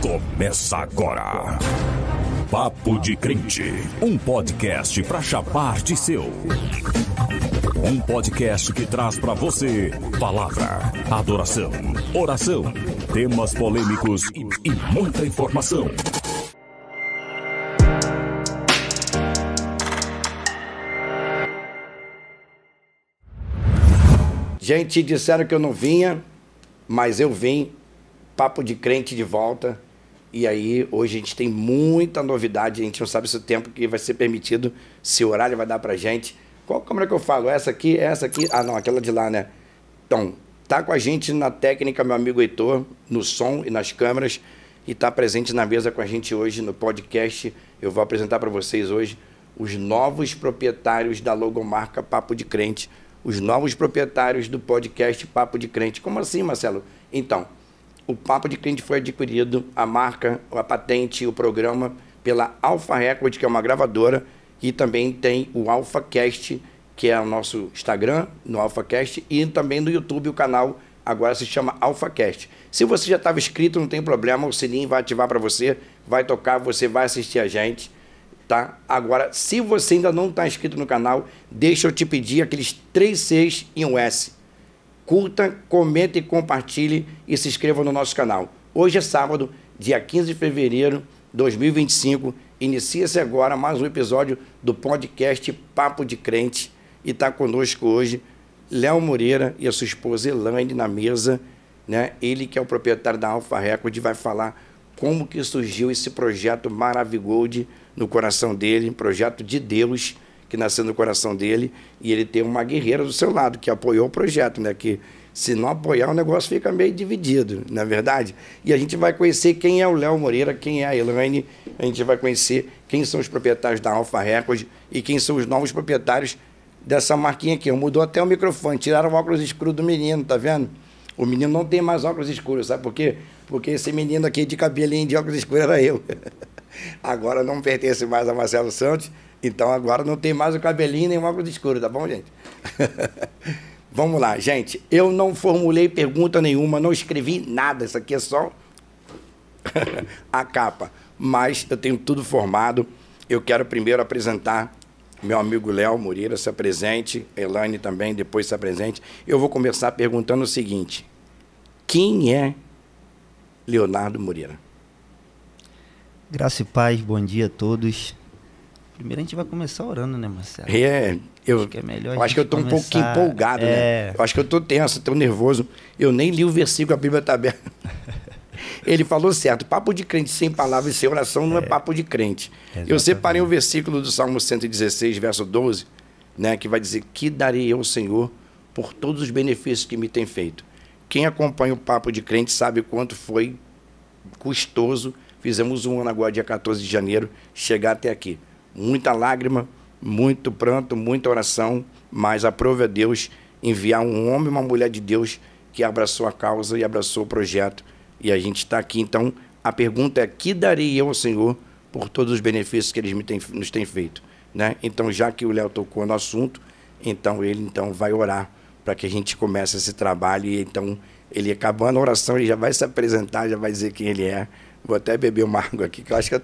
Começa agora. Papo de Crente, um podcast para chapar de seu. Um podcast que traz para você palavra, adoração, oração, temas polêmicos e muita informação. Gente, disseram que eu não vinha, mas eu vim. Papo de Crente de volta. E aí, hoje a gente tem muita novidade. A gente não sabe se o tempo que vai ser permitido, se o horário vai dar pra gente. Qual câmera que eu falo? Essa aqui, essa aqui? Ah, não, aquela de lá, né? Então, tá com a gente na técnica, meu amigo Heitor, no som e nas câmeras. E tá presente na mesa com a gente hoje no podcast. Eu vou apresentar para vocês hoje os novos proprietários da logomarca Papo de Crente. Os novos proprietários do podcast Papo de Crente. Como assim, Marcelo? Então, o Papo de Crente foi adquirido, a marca, a patente, o programa, pela Alpha Record, que é uma gravadora, e também tem o AlphaCast, que é o nosso Instagram, no AlphaCast, e também no YouTube o canal agora se chama AlphaCast. Se você já estava inscrito, não tem problema, o sininho vai ativar para você, vai tocar, você vai assistir a gente, tá? Agora, se você ainda não está inscrito no canal, deixa eu te pedir aqueles 3 Cs e um S. Curta, comente e compartilhe e se inscreva no nosso canal. Hoje é sábado, dia 15 de fevereiro de 2025. Inicia-se agora mais um episódio do podcast Papo de Crente. E está conosco hoje Léo Moreira e a sua esposa Elaine na mesa, né? Ele que é o proprietário da Alpha Record vai falar como que surgiu esse projeto Maravigold no coração dele, projeto de Deus, que nasceu no coração dele, e ele tem uma guerreira do seu lado, que apoiou o projeto, né? Que se não apoiar, o negócio fica meio dividido, não é verdade? E a gente vai conhecer quem é o Léo Moreira, quem é a Elaine, a gente vai conhecer quem são os proprietários da Alpha Record e quem são os novos proprietários dessa marquinha aqui. Mudou até o microfone, tiraram o óculos escuro do menino, tá vendo? O menino não tem mais óculos escuros, sabe por quê? Porque esse menino aqui de cabelinho de óculos escuros era eu. Agora não pertence mais a Marcelo Santos, então agora não tem mais o cabelinho nem o óculos escuro, tá bom, gente? Vamos lá, gente. Eu não formulei pergunta nenhuma, não escrevi nada, isso aqui é só a capa. Mas eu tenho tudo formado. Eu quero primeiro apresentar meu amigo Léo Moreira, se apresente, Elaine também, depois se apresente. Eu vou começar perguntando o seguinte: quem é Leonardo Moreira? Graça e paz, bom dia a todos. Primeiro a gente vai começar orando, né, Marcelo? Eu acho que eu estou um pouquinho empolgado, né? Eu acho que eu estou tenso, estou nervoso. Eu nem li o versículo, a Bíblia está aberta. Ele falou certo, papo de crente sem palavras e sem oração não é papo de crente. Exatamente. Eu separei o versículo do Salmo 116, verso 12, né, que vai dizer: que darei eu ao Senhor por todos os benefícios que me tem feito. Quem acompanha o papo de crente sabe quanto foi custoso. Fizemos um ano agora, dia 14 de janeiro, chegar até aqui. Muita lágrima, muito pranto, muita oração, mas aprove a Deus enviar um homem e uma mulher de Deus que abraçou a causa e abraçou o projeto. E a gente está aqui, então, a pergunta é: que darei eu ao Senhor por todos os benefícios que Ele nos tem feito? Né? Então, já que o Léo tocou no assunto, então ele vai orar para que a gente comece esse trabalho. E então, ele acabando a oração, ele já vai se apresentar, já vai dizer quem ele é. Vou até beber uma água aqui, que eu acho que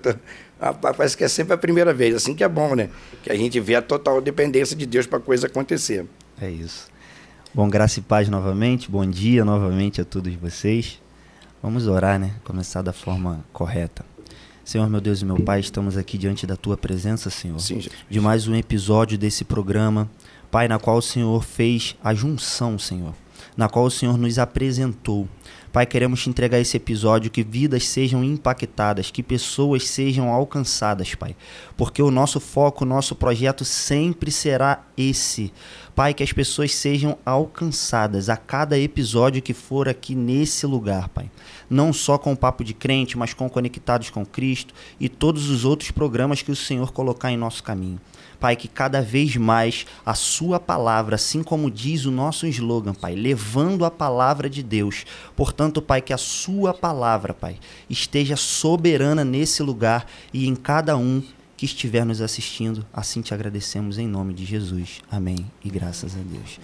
parece que é sempre a primeira vez, assim que é bom, né? Que a gente vê a total dependência de Deus para a coisa acontecer. É isso. Bom, graça e paz novamente, bom dia novamente a todos vocês. Vamos orar, né? Começar da forma correta. Senhor, meu Deus e meu Pai, estamos aqui diante da Tua presença, Senhor. Sim, Jesus. De mais um episódio desse programa, Pai, na qual o Senhor fez a junção, Senhor. Na qual o Senhor nos apresentou. Pai, queremos te entregar esse episódio, que vidas sejam impactadas, que pessoas sejam alcançadas, Pai. Porque o nosso foco, o nosso projeto sempre será esse. Pai, que as pessoas sejam alcançadas a cada episódio que for aqui nesse lugar, Pai. Não só com o Papo de Crente, mas com Conectados com Cristo e todos os outros programas que o Senhor colocar em nosso caminho. Pai, que cada vez mais a sua palavra, assim como diz o nosso slogan, Pai, levando a palavra de Deus. Portanto, Pai, que a sua palavra, Pai, esteja soberana nesse lugar e em cada um que estiver nos assistindo. Assim te agradecemos em nome de Jesus. Amém. E graças a Deus.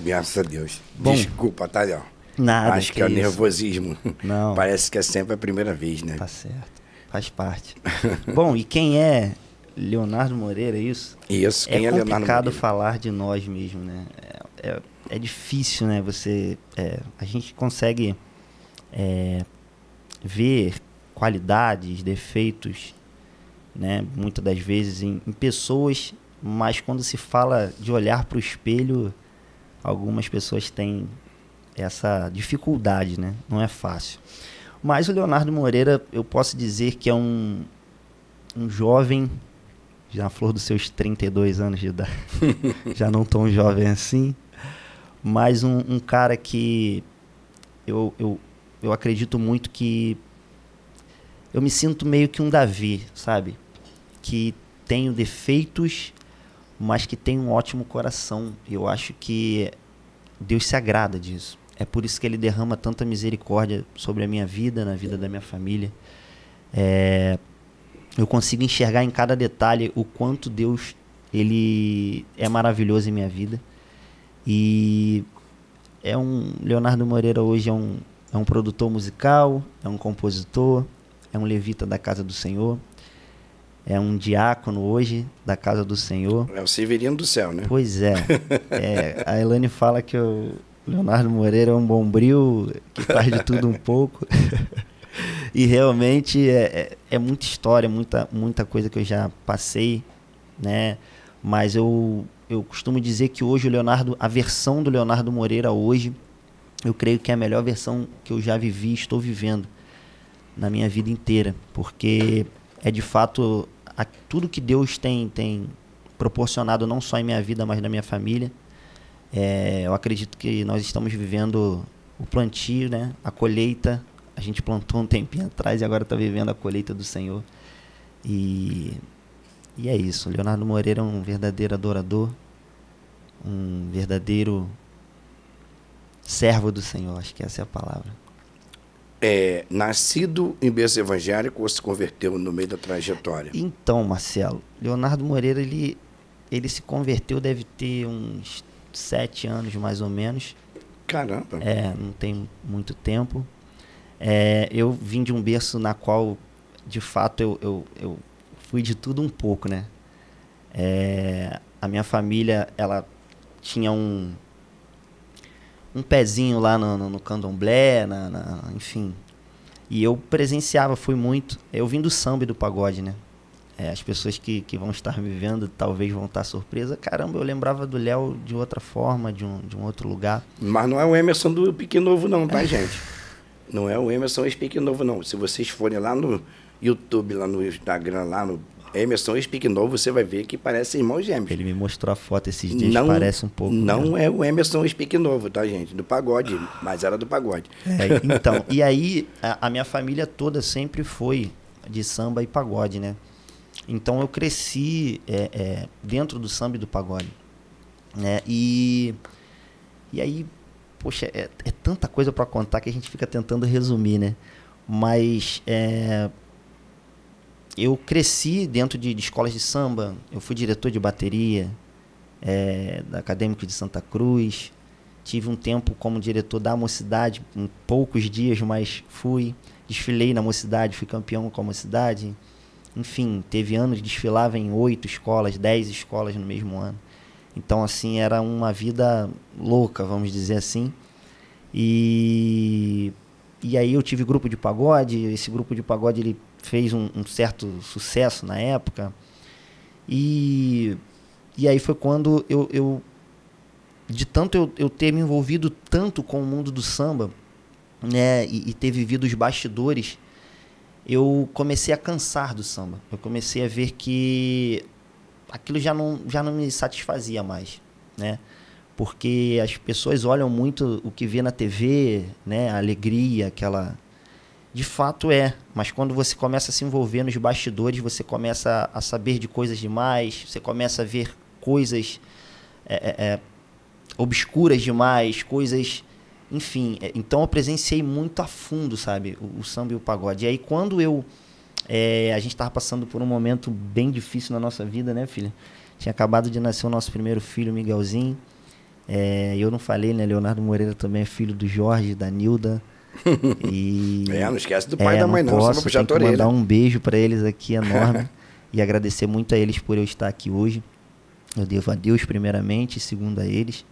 Graças a Deus. Bom, desculpa, tá, Léo? Nada. Acho que é o nervosismo. Não. Parece que é sempre a primeira vez, né? Tá certo. Faz parte. Bom, e quem é Leonardo Moreira, é isso? Isso, quem é Leonardo Moreira? É complicado falar de nós mesmo, né? É difícil, né? A gente consegue ver qualidades, defeitos, né? Muitas das vezes em pessoas, mas quando se fala de olhar para o espelho, algumas pessoas têm essa dificuldade, né? Não é fácil. Mas o Leonardo Moreira, eu posso dizer que é um jovem, já na flor dos seus 32 anos de idade, já não tão jovem assim, mas um cara que eu acredito muito que eu me sinto meio que um Davi, sabe? Que tenho defeitos, mas que tem um ótimo coração. Eu acho que Deus se agrada disso. É por isso que Ele derrama tanta misericórdia sobre a minha vida, na vida da minha família. Eu consigo enxergar em cada detalhe o quanto Deus Ele é maravilhoso em minha vida. E Leonardo Moreira hoje é um produtor musical, é um compositor, é um levita da Casa do Senhor, é um diácono hoje da Casa do Senhor. É o Severino do céu, né? Pois é. A Elaine fala que o Leonardo Moreira é um bombril que faz de tudo um pouco. E realmente é muita história, muita coisa que eu já passei, né? Mas eu costumo dizer que hoje a versão do Leonardo Moreira hoje, eu creio que é a melhor versão que eu já vivi e estou vivendo na minha vida inteira. Porque é de fato tudo que Deus tem proporcionado não só em minha vida, mas na minha família. Eu acredito que nós estamos vivendo o plantio, né? A colheita. A gente plantou um tempinho atrás e agora está vivendo a colheita do Senhor. E é isso. O Leonardo Moreira é um verdadeiro adorador, um verdadeiro servo do Senhor. Acho que essa é a palavra. Nascido em berço evangélico ou se converteu no meio da trajetória? Então, Marcelo, Leonardo Moreira, ele se converteu, deve ter uns 7 anos mais ou menos. Caramba! Não tem muito tempo. Eu vim de um berço na qual, de fato, eu fui de tudo um pouco, né? A minha família, ela tinha um pezinho lá no candomblé, enfim. E eu presenciava, fui muito. Eu vim do samba e do pagode, né? As pessoas que vão estar me vendo talvez vão estar surpresas. Caramba, eu lembrava do Léo de outra forma, de um outro lugar. Mas não é o Emerson do Pique Novo não, tá, gente? Não é o Emerson Speak Novo, não. Se vocês forem lá no YouTube, lá no Instagram, lá no Emerson Speak Novo, você vai ver que parece irmão gêmeo. Ele me mostrou a foto esses dias, parece um pouco. Não é o Emerson Speak Novo, tá, gente? Do pagode, mas era do pagode. Então, e aí a minha família toda sempre foi de samba e pagode, né? Então eu cresci dentro do samba e do pagode, né? E aí, poxa, é tanta coisa para contar que a gente fica tentando resumir, né? Mas eu cresci dentro de escolas de samba. Eu fui diretor de bateria da Acadêmico de Santa Cruz. Tive um tempo como diretor da Mocidade, em poucos dias, mas fui. Desfilei na Mocidade, fui campeão com a Mocidade. Enfim, teve anos, desfilava em 8 escolas, 10 escolas no mesmo ano. Então, assim, era uma vida louca, vamos dizer assim. E aí eu tive grupo de pagode. Esse grupo de pagode ele fez um certo sucesso na época. E aí foi quando de tanto eu ter me envolvido tanto com o mundo do samba, né, e ter vivido os bastidores, eu comecei a cansar do samba. Eu comecei a ver que aquilo já não me satisfazia mais, né? Porque as pessoas olham muito o que vê na TV, né? A alegria, aquela... De fato mas quando você começa a se envolver nos bastidores, você começa a saber de coisas demais, você começa a ver coisas obscuras demais, coisas... Enfim, então eu presenciei muito a fundo, sabe? O samba e o pagode. E aí quando a gente estava passando por um momento bem difícil na nossa vida, né, filha? Tinha acabado de nascer o nosso primeiro filho, Miguelzinho. Eu não falei, né? Leonardo Moreira também é filho do Jorge, da Nilda. E... não esquece do pai e da mãe não, posso, tenho que mandar um beijo para eles aqui enorme e agradecer muito a eles por eu estar aqui hoje. Eu devo a Deus primeiramente, segundo a eles.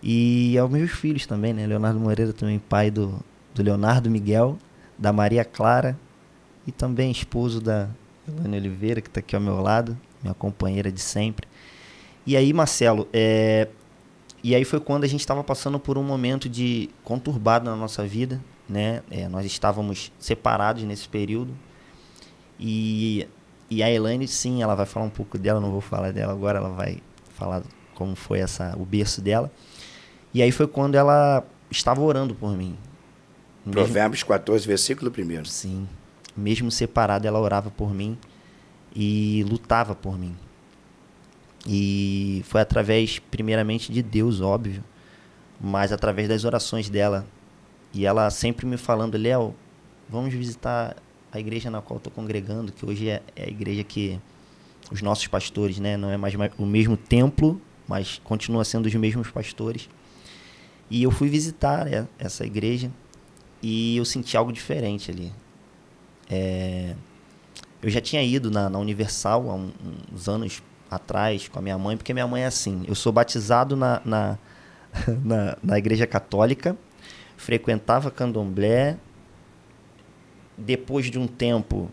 E aos meus filhos também, né? Leonardo Moreira também, pai do Leonardo Miguel, da Maria Clara e também esposo da Elane Oliveira, que está aqui ao meu lado, minha companheira de sempre. E aí, Marcelo, e aí foi quando a gente estava passando por um momento de conturbado na nossa vida, né? Nós estávamos separados nesse período. E a Elane, sim, ela vai falar um pouco dela, não vou falar dela agora, ela vai falar como foi o berço dela. E aí foi quando ela estava orando por mim. Provérbios 14, versículo 1. Sim. Mesmo separada, ela orava por mim e lutava por mim. E foi através, primeiramente, de Deus, óbvio, mas através das orações dela. E ela sempre me falando, Léo, vamos visitar a igreja na qual estou congregando, que hoje é a igreja que os nossos pastores, né, não é mais o mesmo templo, mas continua sendo os mesmos pastores. E eu fui visitar essa igreja e eu senti algo diferente ali. Eu já tinha ido na Universal há uns anos atrás com a minha mãe, porque minha mãe é assim, eu sou batizado na igreja católica, frequentava candomblé, depois de um tempo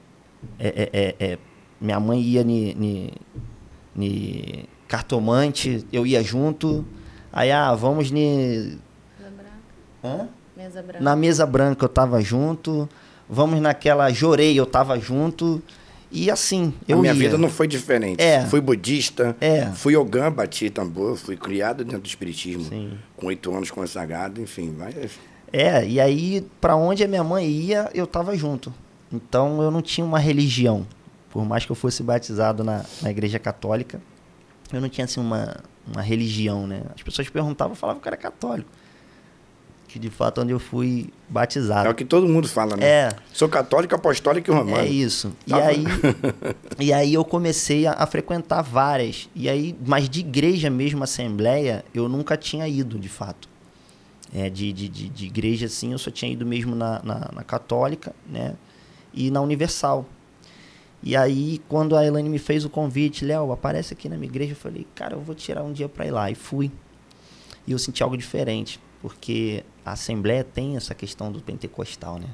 minha mãe ia ni cartomante, eu ia junto, aí vamos Mesa branca. Na mesa branca eu tava junto, vamos naquela jorei eu tava junto. E assim, a minha vida não foi diferente. Fui budista, fui Ogã, bati tambor, fui criado dentro do espiritismo. Sim. Com 8 anos consagrado, enfim. E aí, para onde a minha mãe ia, eu tava junto. Então, eu não tinha uma religião. Por mais que eu fosse batizado na igreja católica, eu não tinha, assim, uma religião, né? As pessoas perguntavam, eu falava que eu era católico. Que, de fato, onde eu fui batizado. É o que todo mundo fala, né? Sou católico, apostólico e romano. É isso. Tá E aí eu comecei a frequentar várias. E aí, mas de igreja mesmo, assembleia, eu nunca tinha ido, de fato. De igreja, assim, eu só tinha ido mesmo na católica, né? E na Universal. E aí, quando a Elane me fez o convite, Léo, aparece aqui na minha igreja, eu falei, cara, eu vou tirar um dia para ir lá. E fui. E eu senti algo diferente. Porque a Assembleia tem essa questão do pentecostal, né?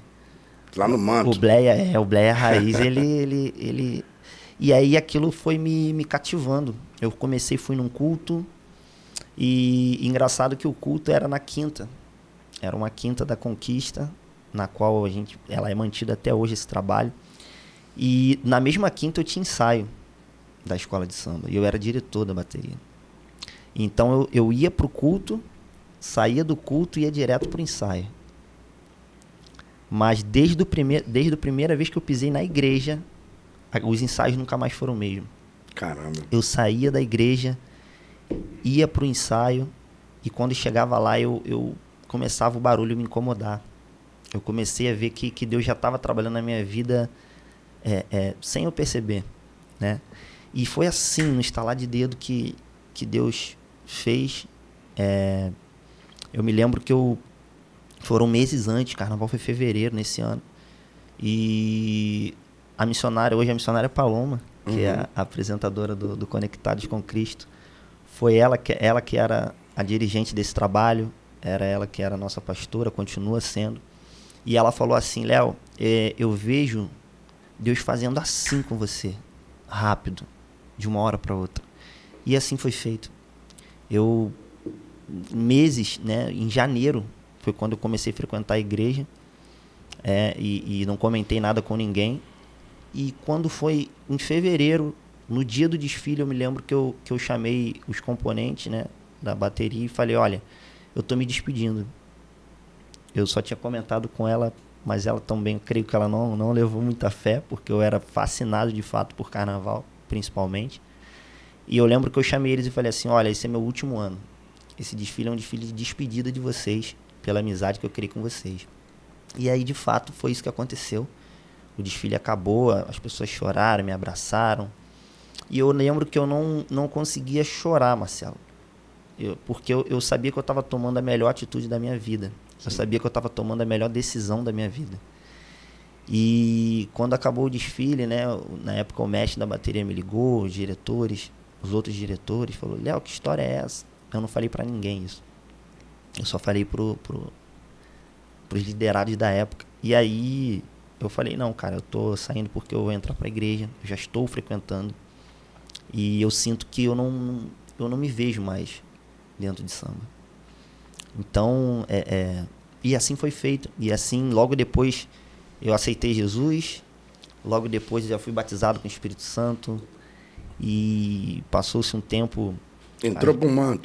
Lá no manto. O Bleia Raiz, ele... E aí aquilo foi me cativando. Eu fui num culto, e engraçado que o culto era na quinta. Era uma quinta da Conquista, na qual ela é mantida até hoje, esse trabalho. E na mesma quinta eu tinha ensaio da escola de samba. E eu era diretor da bateria. Então eu ia pro culto, saía do culto e ia direto pro ensaio. Mas desde a primeira vez que eu pisei na igreja, os ensaios nunca mais foram o mesmo. Caramba. Eu saía da igreja, ia pro ensaio, e quando chegava lá eu começava o barulho a me incomodar. Eu comecei a ver que Deus já estava trabalhando na minha vida sem eu perceber, né? E foi assim, no estalar de dedo, que Deus fez. Eu me lembro que foram meses antes, carnaval foi em fevereiro nesse ano, e a missionária Paloma, que é a apresentadora do Conectados com Cristo, foi ela que era a dirigente desse trabalho, era ela que era a nossa pastora, continua sendo, e ela falou assim, Léo, eu vejo Deus fazendo assim com você, rápido, de uma hora para outra. E assim foi feito. Meses, né, em janeiro, foi quando eu comecei a frequentar a igreja, e não comentei nada com ninguém. E quando foi em fevereiro, no dia do desfile, eu me lembro que eu chamei os componentes, né, da bateria e falei, olha, eu tô me despedindo. Eu só tinha comentado com ela, mas ela também, eu creio que ela não levou muita fé, porque eu era fascinado de fato por carnaval, principalmente. E eu lembro que eu chamei eles e falei assim, olha, esse é meu último ano. Esse desfile é um desfile de despedida de vocês, pela amizade que eu criei com vocês. E aí, de fato, foi isso que aconteceu. O desfile acabou, as pessoas choraram, me abraçaram. E eu lembro que eu não conseguia chorar, Marcelo. Porque eu sabia que eu estava tomando a melhor atitude da minha vida. Eu sabia que eu estava tomando a melhor decisão da minha vida. E quando acabou o desfile, né, na época o mestre da bateria me ligou, os diretores, os outros diretores, falou: Léo, que história é essa? Eu não falei para ninguém isso. Eu só falei pros liderados da época. E aí eu falei: não, cara, eu tô saindo porque eu vou entrar pra igreja, eu já estou frequentando. E eu sinto que eu não me vejo mais dentro de samba. Então, e assim foi feito. E assim, logo depois, eu aceitei Jesus. Logo depois, já fui batizado com o Espírito Santo. E passou-se um tempo... Entrou pro manto.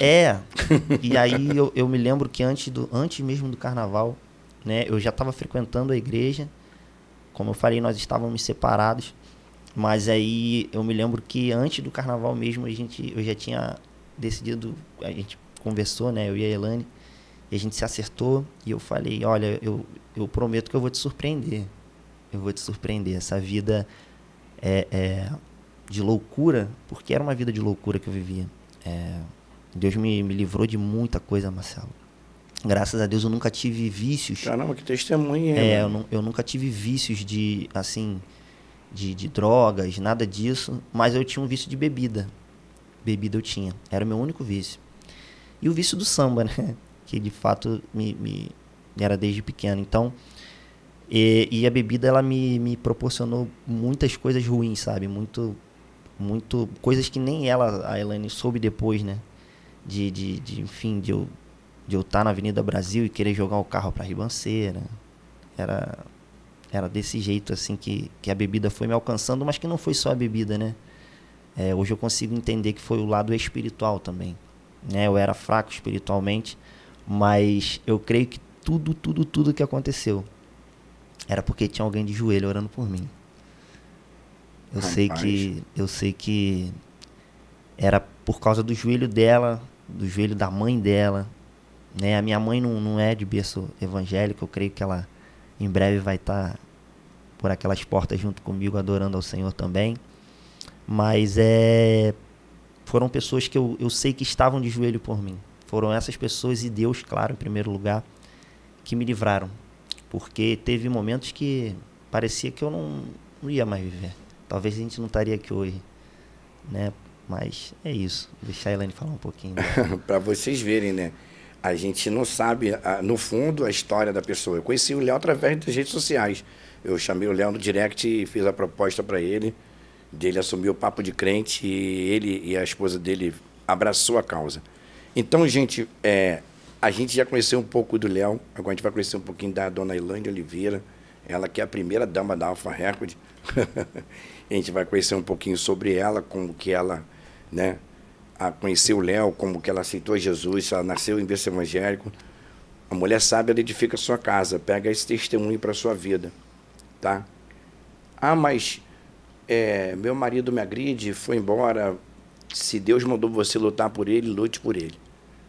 E aí eu me lembro que antes mesmo do carnaval, né, eu já estava frequentando a igreja. Como eu falei, nós estávamos separados. Mas aí eu me lembro que antes do carnaval mesmo, eu já tinha decidido, a gente conversou, né, eu e a Elane, e a gente se acertou, e eu falei: olha, eu prometo que eu vou te surpreender. Eu vou te surpreender. Essa vida de loucura, porque era uma vida de loucura que eu vivia. Deus me livrou de muita coisa, Marcelo. Graças a Deus eu nunca tive vícios. Caramba, que testemunha. Eu nunca tive vícios de, assim... De drogas, nada disso, mas eu tinha um vício de bebida. Bebida eu tinha, era o meu único vício. E o vício do samba, né? Que de fato me era desde pequeno. Então, e a bebida, ela me proporcionou muitas coisas ruins, sabe? Muito coisas que nem a Elane, soube depois, né? Enfim, de eu estar na Avenida Brasil e querer jogar o carro pra Ribanceira. Era desse jeito, assim, que a bebida foi me alcançando, mas que não foi só a bebida, né? Hoje eu consigo entender que foi o lado espiritual também, né? Eu era fraco espiritualmente, mas eu creio que tudo que aconteceu era porque tinha alguém de joelho orando por mim. Eu sei que era por causa do joelho dela, do joelho da mãe dela, né? A minha mãe não é de berço evangélico, eu creio que ela em breve vai estar por aquelas portas junto comigo, adorando ao Senhor também. Mas foram pessoas que eu sei que estavam de joelho por mim. Foram essas pessoas e Deus, claro, em primeiro lugar, que me livraram. Porque teve momentos que parecia que eu não ia mais viver. Talvez a gente não estaria aqui hoje, né? Mas é isso. Vou deixar a Elane falar um pouquinho. Para vocês verem, né? A gente não sabe, no fundo, a história da pessoa. Eu conheci o Léo através das redes sociais. Eu chamei o Léo no direct e fiz a proposta para ele, dele assumir o Papo de Crente, e ele e a esposa dele abraçou a causa. Então, gente, a gente já conheceu um pouco do Léo, agora a gente vai conhecer um pouquinho da dona Elane Oliveira, ela que é a primeira dama da Alpha Record. A gente vai conhecer um pouquinho sobre ela, como que ela, né, a conhecer o Léo, como que ela aceitou Jesus, ela nasceu em berço evangélico. A mulher sábia, ela edifica a sua casa, pega esse testemunho para a sua vida, tá? Ah, mas meu marido me agride, foi embora. Se Deus mandou você lutar por ele, lute por ele.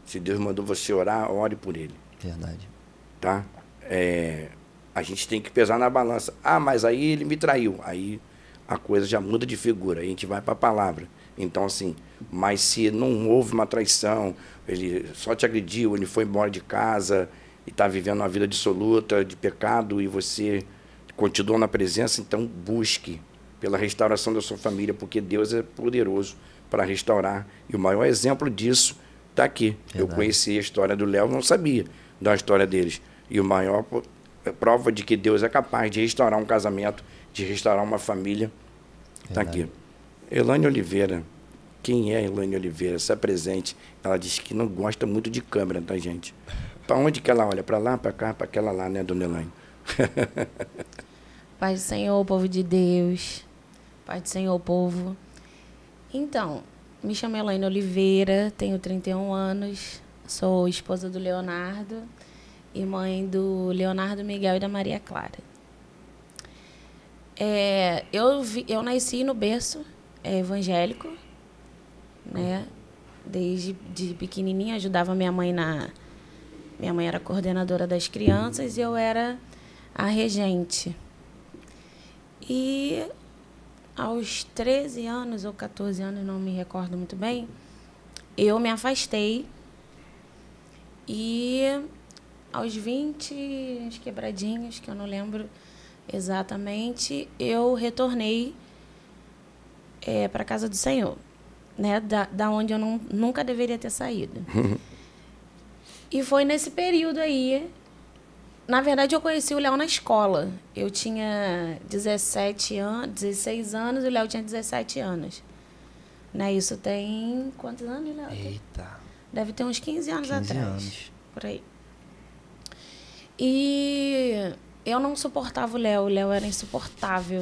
Se Deus mandou você orar, ore por ele. Verdade. Tá? A gente tem que pesar na balança. Ah, mas aí ele me traiu. Aí a coisa já muda de figura, aí a gente vai para a palavra. Então, assim, mas se não houve uma traição, ele só te agrediu, ele foi embora de casa e está vivendo uma vida dissoluta, de pecado, e você continua na presença, então busque pela restauração da sua família, porque Deus é poderoso para restaurar. E o maior exemplo disso está aqui. Verdade. Eu conheci a história do Léo, não sabia da história deles. E o maior prova de que Deus é capaz de restaurar um casamento, de restaurar uma família, está aqui. Elane Oliveira. Quem é Elane Oliveira? Se apresente. Ela disse que não gosta muito de câmera, tá, gente? Para onde que ela olha? Para lá, para cá, para aquela lá, né, dona Elane? Pai do Senhor, povo de Deus. Pai do Senhor, povo. Então, me chamo Elane Oliveira, tenho 31 anos, sou esposa do Leonardo e mãe do Leonardo Miguel e da Maria Clara. Eu nasci no berço evangélico, né? Desde pequenininha ajudava minha mãe Minha mãe era coordenadora das crianças e eu era a regente. E aos 13 anos ou 14 anos, não me recordo muito bem, eu me afastei E aos 20, uns quebradinhos, que eu não lembro exatamente, eu retornei para a casa do Senhor, né? Da onde eu nunca deveria ter saído. E foi nesse período aí. Na verdade, eu conheci o Léo na escola. Eu tinha 16 anos e o Léo tinha 17 anos. Né? Isso tem quantos anos, Léo? Eita. Deve ter uns 15 anos 15 atrás. anos. Por aí. E eu não suportava o Léo era insuportável.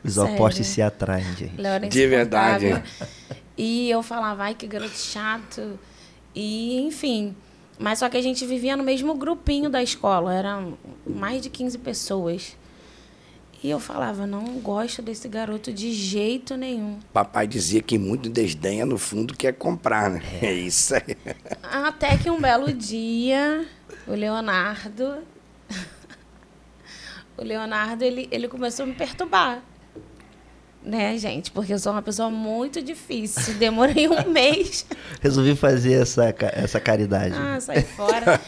Os Sério. opostos se atraem, gente. O Léo era De verdade. insuportável. E eu falava, ai, que garoto chato. E, enfim. Mas só que a gente vivia no mesmo grupinho da escola. Eram mais de 15 pessoas. E eu falava, não gosto desse garoto de jeito nenhum. Papai dizia que muito desdenha, no fundo, quer comprar, né? É isso aí. Até que um belo dia, o Leonardo, ele começou a me perturbar. Né, gente? Porque eu sou uma pessoa muito difícil. Demorei um mês. Resolvi fazer essa caridade. Ah, sai fora.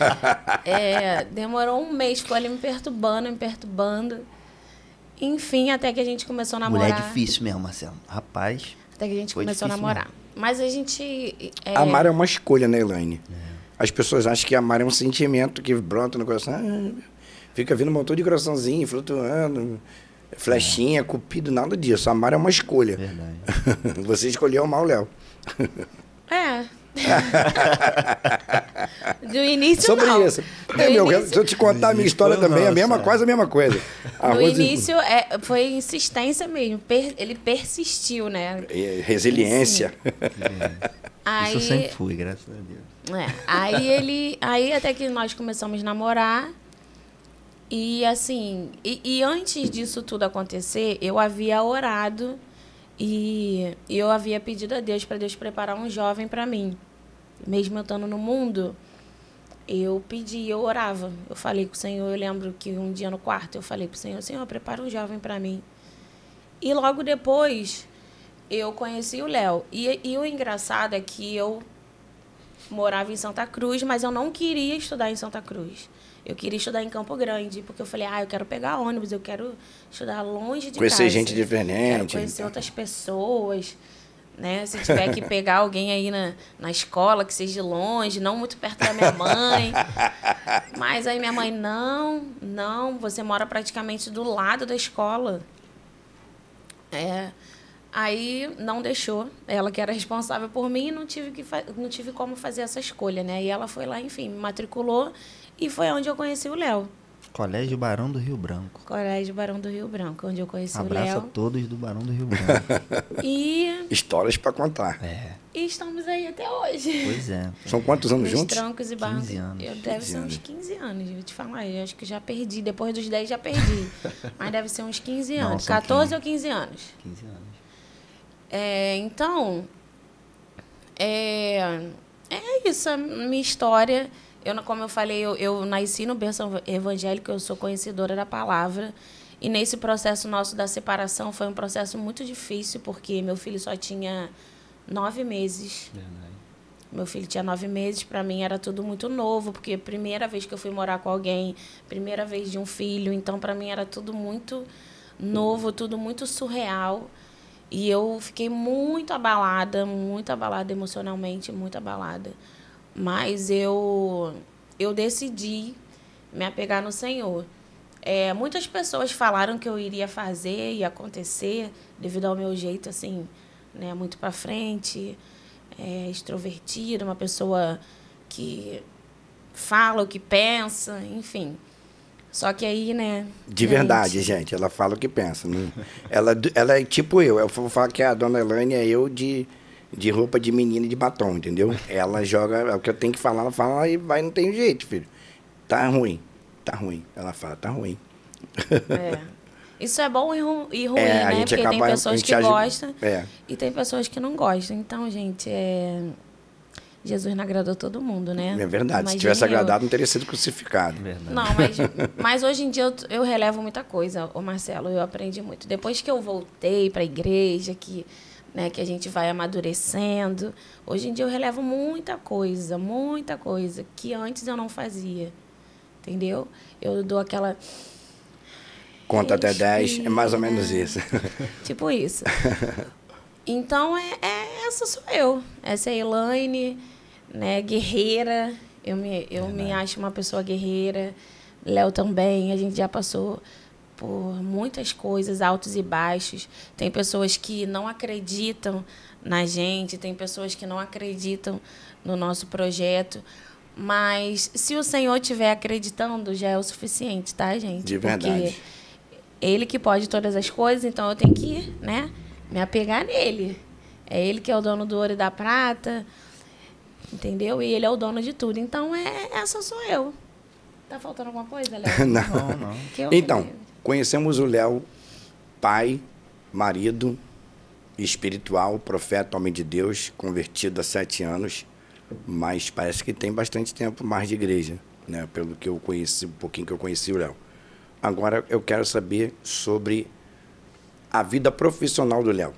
Demorou um mês, ficou ali me perturbando. Enfim, até que a gente começou a namorar. Mulher difícil mesmo, Marcelo. Rapaz. Até que a gente foi começou a difícil namorar. mesmo. Mas a gente... Amar é uma escolha, né, Elaine? As pessoas acham que amar é um sentimento que brota no coração. Fica vindo um montão de coraçãozinho, flutuando, flechinha, cupido, nada disso. Amar é uma escolha. Verdade. Você escolheu amar o Léo. Do início, Sobre não. isso. Se eu te contar a minha história também, a mesma coisa. No início, foi insistência mesmo. Ele persistiu, né? Resiliência. Aí, isso eu sempre fui, graças a Deus. Aí até que nós começamos a namorar. E assim, e antes disso tudo acontecer, eu havia orado e eu havia pedido a Deus para Deus preparar um jovem para mim. Mesmo eu estando no mundo, eu pedi, eu orava. Eu falei com o Senhor, eu lembro que um dia no quarto eu falei para o Senhor, Senhor, prepara um jovem para mim. E logo depois eu conheci o Léo. E o engraçado é que eu morava em Santa Cruz, mas eu não queria estudar em Santa Cruz. Eu queria estudar em Campo Grande, porque eu falei, eu quero pegar ônibus, eu quero estudar longe de casa. Conhecer gente diferente. Quero conhecer outras pessoas, né? Se tiver que pegar alguém aí na escola, que seja longe, não muito perto da minha mãe. Mas aí minha mãe, não, você mora praticamente do lado da escola. Aí não deixou, ela que era responsável por mim, não tive como fazer essa escolha, né? E ela foi lá, enfim, me matriculou e foi onde eu conheci o Léo. Colégio Barão do Rio Branco. Colégio Barão do Rio Branco, onde eu conheci o Léo. Abraço a todos do Barão do Rio Branco. Histórias para contar. E estamos aí até hoje. Pois é. São quantos anos juntos? Trancos e barrancos. 15 anos. Deve ser uns 15 anos, vou te falar. Eu acho que já perdi. Depois dos 10 já perdi. Mas deve ser uns 15 anos. Não, são 14 ou 15 anos. 15 anos. Então, é isso, a minha história. Como eu falei, eu nasci no berço evangélico, eu sou conhecedora da palavra. E nesse processo nosso da separação foi um processo muito difícil, porque meu filho só tinha 9 meses. Verdade. Meu filho tinha 9 meses, para mim era tudo muito novo, porque primeira vez que eu fui morar com alguém, primeira vez de um filho, então para mim era tudo muito novo, tudo muito surreal. E eu fiquei muito abalada emocionalmente, muito abalada. Mas eu decidi me apegar no Senhor. Muitas pessoas falaram que eu iria fazer e acontecer devido ao meu jeito, assim, né, muito para frente, extrovertida, uma pessoa que fala o que pensa, enfim. Só que aí, né... De verdade, gente, ela fala o que pensa. Né? Ela é tipo eu. Eu vou falar que a dona Elaine é eu de roupa de menina e de batom, entendeu? Ela joga, é o que eu tenho que falar, ela fala e vai, não tem jeito, filho. Tá ruim. Ela fala, tá ruim. Isso é bom e ruim, né? Porque tem pessoas que gostam e tem pessoas que não gostam. Então, gente, Jesus não agradou todo mundo, né? É verdade. Imagine, se tivesse agradado, não teria sido crucificado. Verdade. Não, mas hoje em dia eu relevo muita coisa, ô Marcelo. Eu aprendi muito. Depois que eu voltei para a igreja, que né? Que a gente vai amadurecendo. Hoje em dia eu relevo muita coisa que antes eu não fazia. Entendeu? Eu dou aquela... Conta até 10, é mais ou menos isso. Tipo isso. Então, essa sou eu. Essa é a Elaine, né? Guerreira. Eu me acho uma pessoa guerreira. Léo também. A gente já passou por muitas coisas, altos e baixos. Tem pessoas que não acreditam na gente, tem pessoas que não acreditam no nosso projeto. Mas se o Senhor estiver acreditando, já é o suficiente, tá, gente? De verdade. Porque Ele que pode todas as coisas, então eu tenho que, né, me apegar nele. É Ele que é o dono do ouro e da prata, entendeu? E Ele é o dono de tudo. Então, essa sou eu. Tá faltando alguma coisa, Léo? Não. Então, conhecemos o Léo, pai, marido, espiritual, profeta, homem de Deus, convertido há 7 anos, mas parece que tem bastante tempo mais de igreja, né? Pelo que eu conheci, um pouquinho que eu conheci o Léo. Agora eu quero saber sobre a vida profissional do Léo.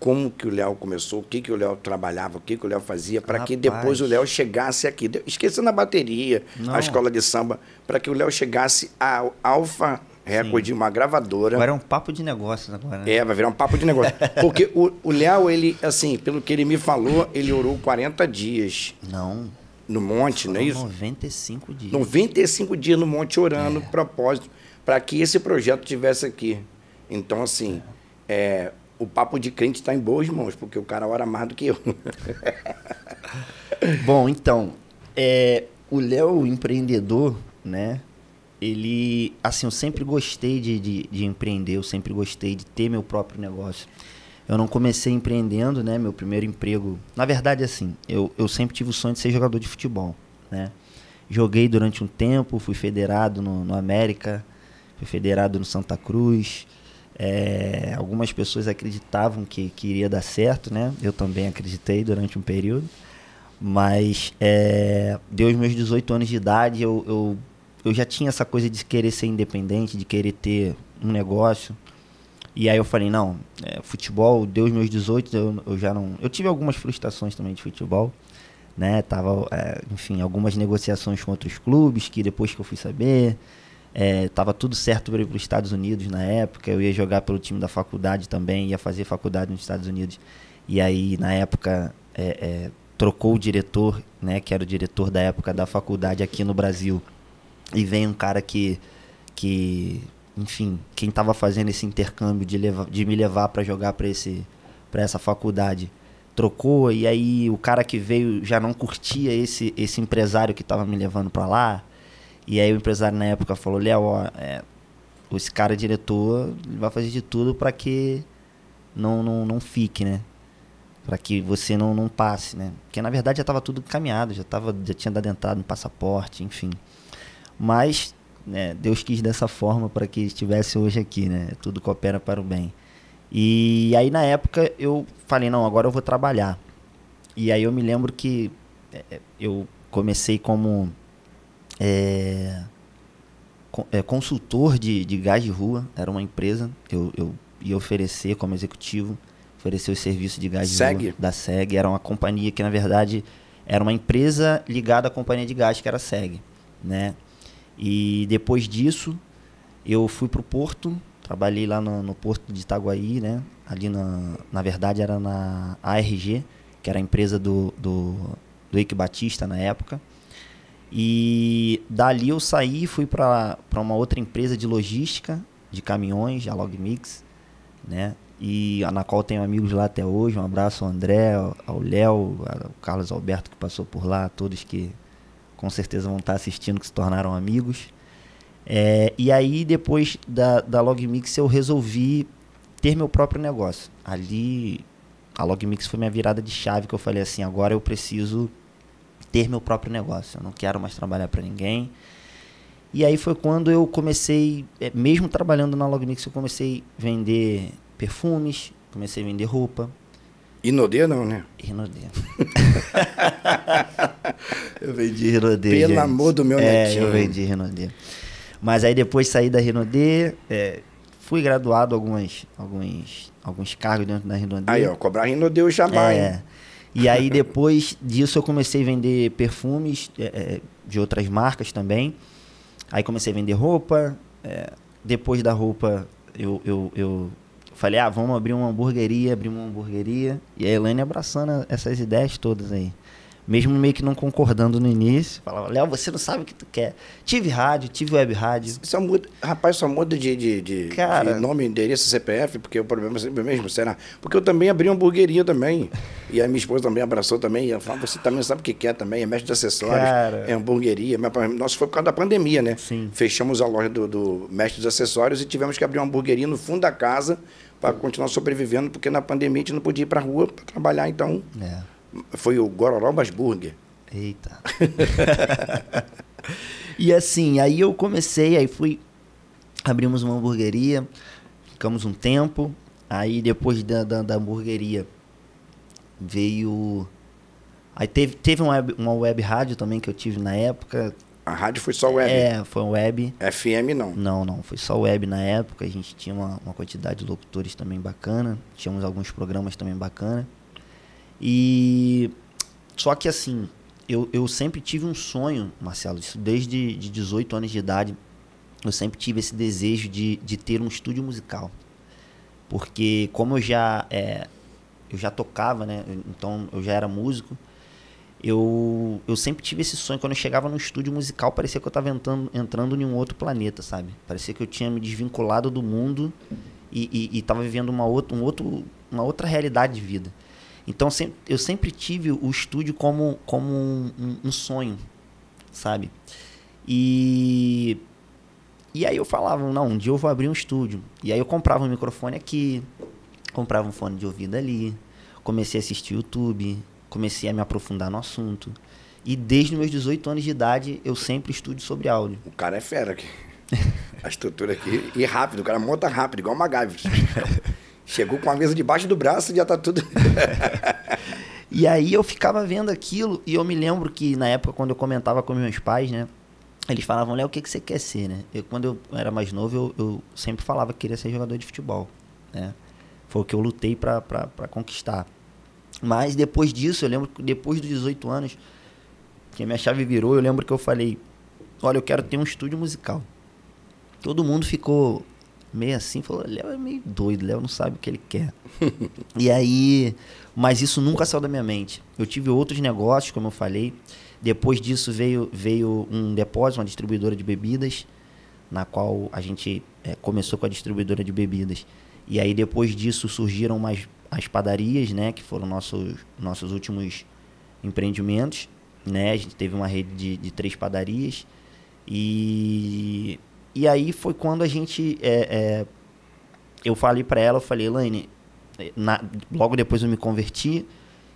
Como que o Léo começou, o que o Léo trabalhava, o que o Léo fazia, para que depois o Léo chegasse aqui. Esquecendo a bateria, a escola de samba, para que o Léo chegasse ao Alfa Record, uma gravadora. Agora é um papo de negócios agora, né? Vai virar um papo de negócio. Porque o Léo, ele, assim, pelo que ele me falou, ele orou 40 dias. Não. No monte, não é isso? 95 dias. 95 dias no monte orando, propósito, para que esse projeto estivesse aqui. Então, assim, o papo de crente está em boas mãos, porque o cara ora mais do que eu. Bom, então, o Léo, empreendedor, né? Ele, assim, eu sempre gostei de empreender, eu sempre gostei de ter meu próprio negócio. Eu não comecei empreendendo, né? Meu primeiro emprego... Na verdade, assim, eu sempre tive o sonho de ser jogador de futebol, né? Joguei durante um tempo, fui federado no América, fui federado no Santa Cruz. Algumas pessoas acreditavam que iria dar certo, né? Eu também acreditei durante um período. Mas, deu os meus 18 anos de idade, eu já tinha essa coisa de querer ser independente, de querer ter um negócio. E aí eu falei, não, futebol, deu os meus 18, eu já não... Eu tive algumas frustrações também de futebol, né? Tava, enfim, algumas negociações com outros clubes, que depois que eu fui saber... Tava tudo certo para ir para os Estados Unidos na época. Eu ia jogar pelo time da faculdade também, ia fazer faculdade nos Estados Unidos. E aí, na época, trocou o diretor, né, que era o diretor da época da faculdade aqui no Brasil. E vem um cara que enfim, quem estava fazendo esse intercâmbio de me levar para jogar para essa faculdade, trocou. E aí o cara que veio já não curtia esse empresário que estava me levando para lá. E aí o empresário na época falou, Léo, esse cara diretor vai fazer de tudo para que não fique, né? Para que você não passe, né? Porque na verdade já estava tudo caminhado, já tinha dado entrada no passaporte, enfim. Mas, né, Deus quis dessa forma para que estivesse hoje aqui, né? Tudo coopera para o bem. E aí na época eu falei, não, agora eu vou trabalhar. E aí eu me lembro que eu comecei como... consultor de gás de rua, era uma empresa, eu ia oferecer como executivo, oferecer os serviços de gás de rua da SEG, era uma companhia que na verdade era uma empresa ligada à companhia de gás que era a SEG, né? E depois disso eu fui para o Porto, trabalhei lá no Porto de Itaguaí, né? Ali na verdade era na ARG, que era a empresa do Eike Batista na época. E dali eu saí e fui para uma outra empresa de logística de caminhões, a Logmix, né? E na qual tenho amigos lá até hoje. Um abraço ao André, ao Léo, ao Carlos Alberto que passou por lá, todos que com certeza vão estar assistindo, que se tornaram amigos. E aí depois da Logmix eu resolvi ter meu próprio negócio. Ali a Logmix foi minha virada de chave, que eu falei assim, agora eu preciso ter meu próprio negócio, eu não quero mais trabalhar para ninguém. E aí foi quando eu comecei, mesmo trabalhando na Logmix, eu comecei a vender perfumes, comecei a vender roupa. Rinodê não, né? Rinodê. Eu vendi Rinodê, Pelo gente. amor do meu netinho. Eu vendi Rinodê. Mas aí depois saí da Rinodê, fui graduado alguns cargos dentro da Rinodê. Aí, ó, cobrar Rinodê o jabá, hein? E aí, depois disso, eu comecei a vender perfumes de outras marcas também. Aí comecei a vender roupa. Depois da roupa, eu falei, vamos abrir uma hamburgueria. E a Elaine abraçando essas ideias todas aí. Mesmo meio que não concordando no início. Falava, Léo, você não sabe o que tu quer. Tive rádio, tive web rádio. Só muda, rapaz, só muda de nome, endereço, CPF, porque o problema é sempre o mesmo, será? Porque eu também abri uma hamburgueria também. E a minha esposa também abraçou também. E ela falou, você também sabe o que quer também, é mestre de acessórios, é hamburgueria. Nossa, foi por causa da pandemia, né? Sim. Fechamos a loja do mestre dos acessórios e tivemos que abrir uma hamburgueria no fundo da casa para continuar sobrevivendo, porque na pandemia a gente não podia ir para rua para trabalhar, então... Foi o Gororobas Burger. Eita. E assim, aí eu comecei, abrimos uma hamburgueria, ficamos um tempo, aí depois da hamburgueria veio... Aí teve uma web rádio também que eu tive na época. A rádio foi só web? Foi web. FM não? Não, foi só web na época, a gente tinha uma quantidade de locutores também bacana, tínhamos alguns programas também bacana. E só que assim, eu sempre tive um sonho, Marcelo, isso desde 18 anos de idade, eu sempre tive esse desejo de ter um estúdio musical. Porque como eu já tocava, né? Então eu já era músico, eu sempre tive esse sonho. Quando eu chegava no estúdio musical, parecia que eu estava entrando em um outro planeta, sabe? Parecia que eu tinha me desvinculado do mundo e estava vivendo uma outra realidade de vida. Então, eu sempre tive o estúdio como um sonho, sabe? E aí eu falava, não, um dia eu vou abrir um estúdio. E aí eu comprava um microfone aqui, comprava um fone de ouvido ali, comecei a assistir YouTube, comecei a me aprofundar no assunto. E desde meus 18 anos de idade, eu sempre estudo sobre áudio. O cara é fera aqui. A estrutura aqui, e rápido, o cara monta rápido, igual uma MacGyver. Chegou com a mesa debaixo do braço e já tá tudo... E aí eu ficava vendo aquilo e eu me lembro que na época quando eu comentava com meus pais, né? Eles falavam, Léo, o que você quer ser, né? Quando eu era mais novo, eu sempre falava que queria ser jogador de futebol, né? Foi o que eu lutei pra conquistar. Mas depois disso, eu lembro que depois dos 18 anos, que a minha chave virou, eu lembro que eu falei, olha, eu quero ter um estúdio musical. Todo mundo ficou... meio assim, falou, Léo é meio doido, Léo não sabe o que ele quer. E aí, mas isso nunca saiu da minha mente. Eu tive outros negócios, como eu falei. Depois disso veio um depósito, uma distribuidora de bebidas, na qual a gente começou com a distribuidora de bebidas. E aí depois disso surgiram as padarias, né, que foram nossos últimos empreendimentos, né? A gente teve uma rede de 3 padarias. E aí foi quando a gente... eu falei pra ela, Elaine, logo depois eu me converti,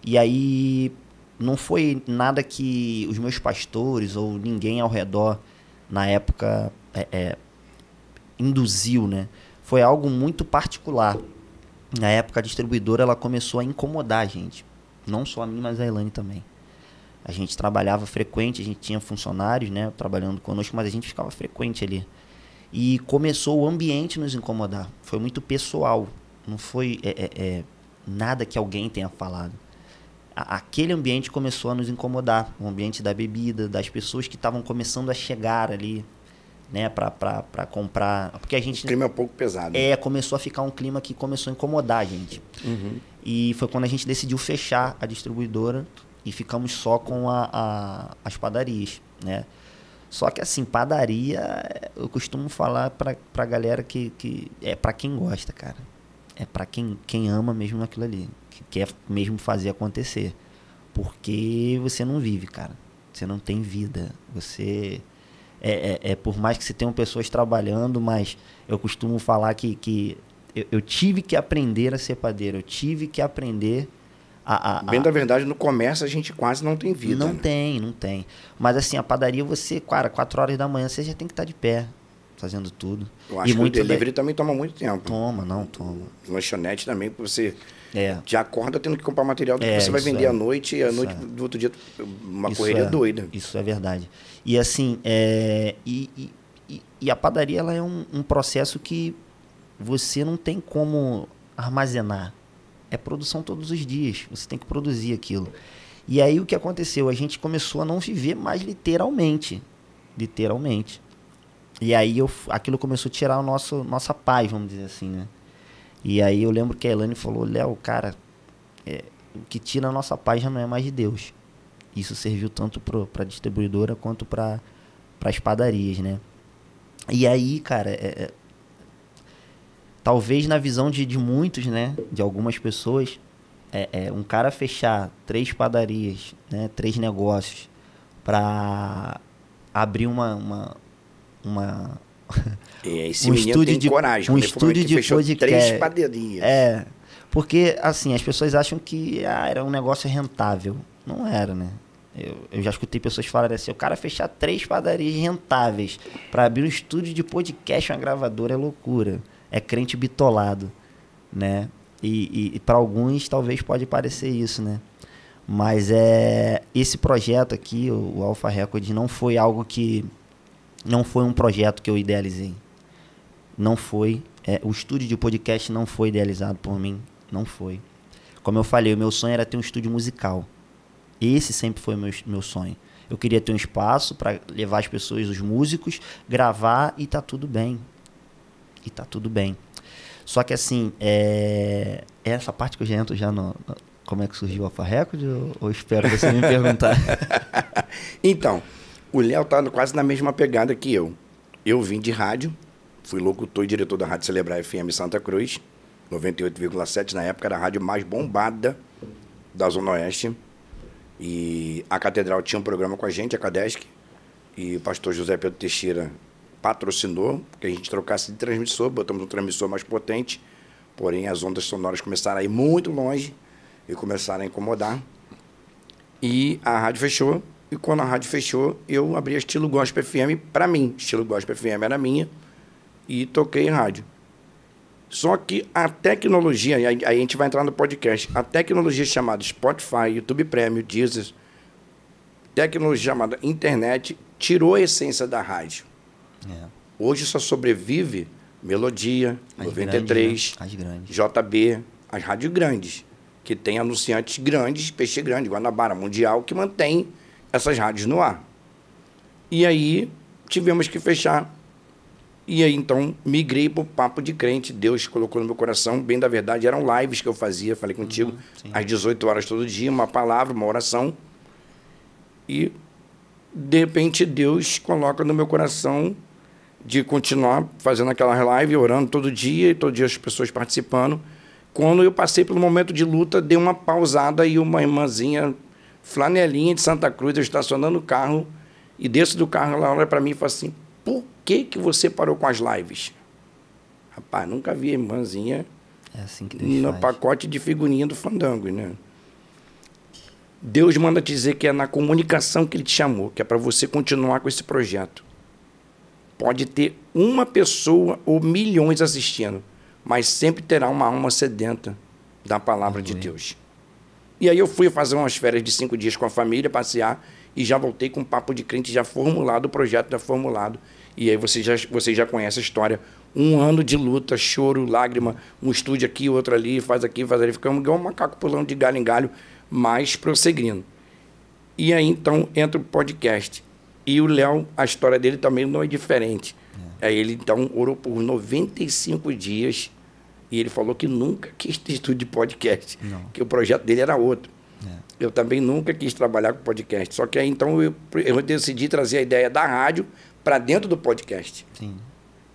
e aí não foi nada que os meus pastores ou ninguém ao redor, na época, induziu, né? Foi algo muito particular. Na época, a distribuidora ela começou a incomodar a gente. Não só a mim, mas a Elaine também. A gente trabalhava frequente, a gente tinha funcionários, né, trabalhando conosco, mas a gente ficava frequente ali. E começou o ambiente nos incomodar. Foi muito pessoal. Não foi nada que alguém tenha falado. Aquele ambiente começou a nos incomodar. O ambiente da bebida, das pessoas que estavam começando a chegar ali, né, para comprar. Porque a gente... O clima é um pouco pesado. Começou a ficar um clima que começou a incomodar a gente. Uhum. E foi quando a gente decidiu fechar a distribuidora e ficamos só com as padarias, né? Só que assim, padaria, eu costumo falar pra galera que é pra quem gosta, cara. É pra quem ama mesmo aquilo ali, que quer mesmo fazer acontecer. Porque você não vive, cara. Você não tem vida. Você... por mais que você tenham pessoas trabalhando, mas eu costumo falar que eu tive que aprender a ser padeiro. Eu tive que aprender Bem da verdade, no comércio a gente quase não tem vida. Não tem. Mas assim, a padaria, você, cara, 4 horas da manhã, você já tem que estar de pé, fazendo tudo. Eu acho que o delivery também toma muito tempo. Toma. Lanchonete também, porque você já acorda tendo que comprar material do que você vai vender à noite, e à noite do outro dia, uma correria doida. Isso é verdade. E assim, e a padaria, ela é um processo que você não tem como armazenar. É produção todos os dias. Você tem que produzir aquilo. E aí o que aconteceu? A gente começou a não viver mais literalmente. Literalmente. E aí aquilo começou a tirar nossa paz, vamos dizer assim, né? E aí eu lembro que a Elaine falou, Léo, cara, o que tira a nossa paz já não é mais de Deus. Isso serviu tanto para a distribuidora quanto para as padarias, né? E aí, cara, talvez na visão de muitos, né? De algumas pessoas, um cara fechar 3 padarias, né? 3 negócios para abrir esse menino tem coragem. Um estúdio de podcast. 3 padarias. Porque, assim, as pessoas acham que era um negócio rentável. Não era, né? Eu já escutei pessoas falarem assim, o cara fechar 3 padarias rentáveis para abrir um estúdio de podcast, uma gravadora, é loucura. É crente bitolado, né? E para alguns talvez pode parecer isso, né? Mas esse projeto aqui, o Alpha Record, não foi algo que... Não foi um projeto que eu idealizei. Não foi. O estúdio de podcast não foi idealizado por mim. Não foi. Como eu falei, o meu sonho era ter um estúdio musical. Esse sempre foi meu sonho. Eu queria ter um espaço para levar as pessoas, os músicos, gravar e tá tudo bem. E tá tudo bem. Só que assim, essa parte que eu já entro já no como é que surgiu o Alpha Record, ou espero você me perguntar? Então, o Léo tá quase na mesma pegada que eu. Eu vim de rádio, fui locutor e diretor da Rádio Celebrar FM Santa Cruz, 98,7, na época era a rádio mais bombada da Zona Oeste. E a Catedral tinha um programa com a gente, a Cadesc, e o pastor José Pedro Teixeira patrocinou, que a gente trocasse de transmissor, botamos um transmissor mais potente, porém as ondas sonoras começaram a ir muito longe e começaram a incomodar. E a rádio fechou, e quando a rádio fechou, eu abri a Estilo Gospel FM para mim. Estilo Gospel FM era minha, e toquei em rádio. Só que a tecnologia, aí a gente vai entrar no podcast, a tecnologia chamada Spotify, YouTube Premium, Deezer, tecnologia chamada internet, tirou a essência da rádio. Hoje só sobrevive Melodia, as 93, grandes, né? As grandes. JB, as rádios grandes, que tem anunciantes grandes, Peixe Grande, Guanabara, Mundial, que mantém essas rádios no ar. E aí tivemos que fechar. E aí, então, migrei para o Papo de Crente. Deus colocou no meu coração. Bem da verdade, eram lives que eu fazia, falei contigo, às 18 horas todo dia, uma palavra, uma oração. E, de repente, Deus coloca no meu coração de continuar fazendo aquela live, orando todo dia, e todo dia as pessoas participando. Quando eu passei pelo momento de luta, dei uma pausada e uma irmãzinha, flanelinha de Santa Cruz, eu estacionando o carro, e desço do carro, ela olha para mim e fala assim, por que você parou com as lives? Rapaz, nunca vi a irmãzinha assim que Deus no faz. Pacote de figurinha do Fandango, né? Deus manda te dizer que é na comunicação que Ele te chamou, que é para você continuar com esse projeto. Pode ter uma pessoa ou milhões assistindo, mas sempre terá uma alma sedenta da palavra de Deus. E aí eu fui fazer umas férias de 5 dias com a família, passear, e já voltei com um Papo de Crente já formulado, o projeto já formulado. E aí você já conhece a história. 1 ano de luta, choro, lágrima, um estúdio aqui, outro ali, faz aqui, faz ali. Ficamos igual um macaco pulando de galho em galho, mas prosseguindo. E aí, então, entra o podcast. E o Léo, a história dele também não é diferente. Aí ele, então, orou por 95 dias e ele falou que nunca quis ter estúdio de podcast, que o projeto dele era outro. Eu também nunca quis trabalhar com podcast. Só que aí, então, eu decidi trazer a ideia da rádio para dentro do podcast. Sim.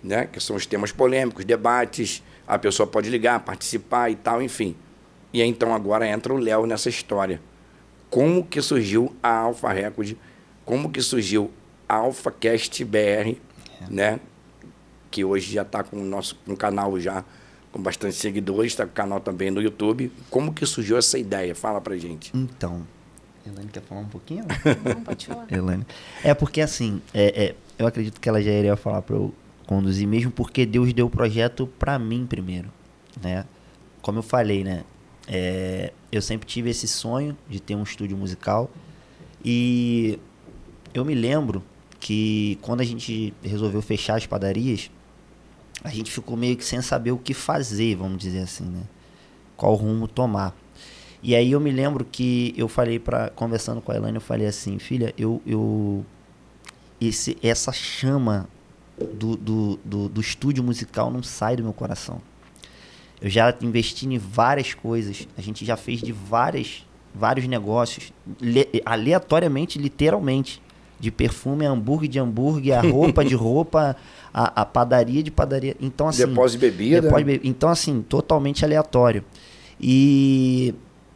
Né? Que são os temas polêmicos, debates, a pessoa pode ligar, participar e tal, enfim. E aí, então, agora entra o Léo nessa história. Como que surgiu a Alpha Record, como que surgiu a AlphaCast BR, né? Que hoje já está com o nosso canal já com bastante seguidores, está com o canal também no YouTube. Como que surgiu essa ideia? Fala pra gente. Então, Elaine quer falar um pouquinho? Não, pode falar. Elaine. Porque assim, eu acredito que ela já iria falar para eu conduzir, mesmo porque Deus deu o projeto para mim primeiro, né? Como eu falei, né? Eu sempre tive esse sonho de ter um estúdio musical e eu me lembro que quando a gente resolveu fechar as padarias, a gente ficou meio que sem saber o que fazer, vamos dizer assim, né? Qual rumo tomar. E aí eu me lembro que eu falei, conversando com a Elaine, eu falei assim, filha, essa chama do estúdio musical não sai do meu coração. Eu já investi em várias coisas, a gente já fez de vários negócios, aleatoriamente, literalmente, de perfume a hambúrguer de hambúrguer, a roupa de roupa, a padaria de padaria. Então, assim, depósito de bebida. Então, assim, totalmente aleatório. E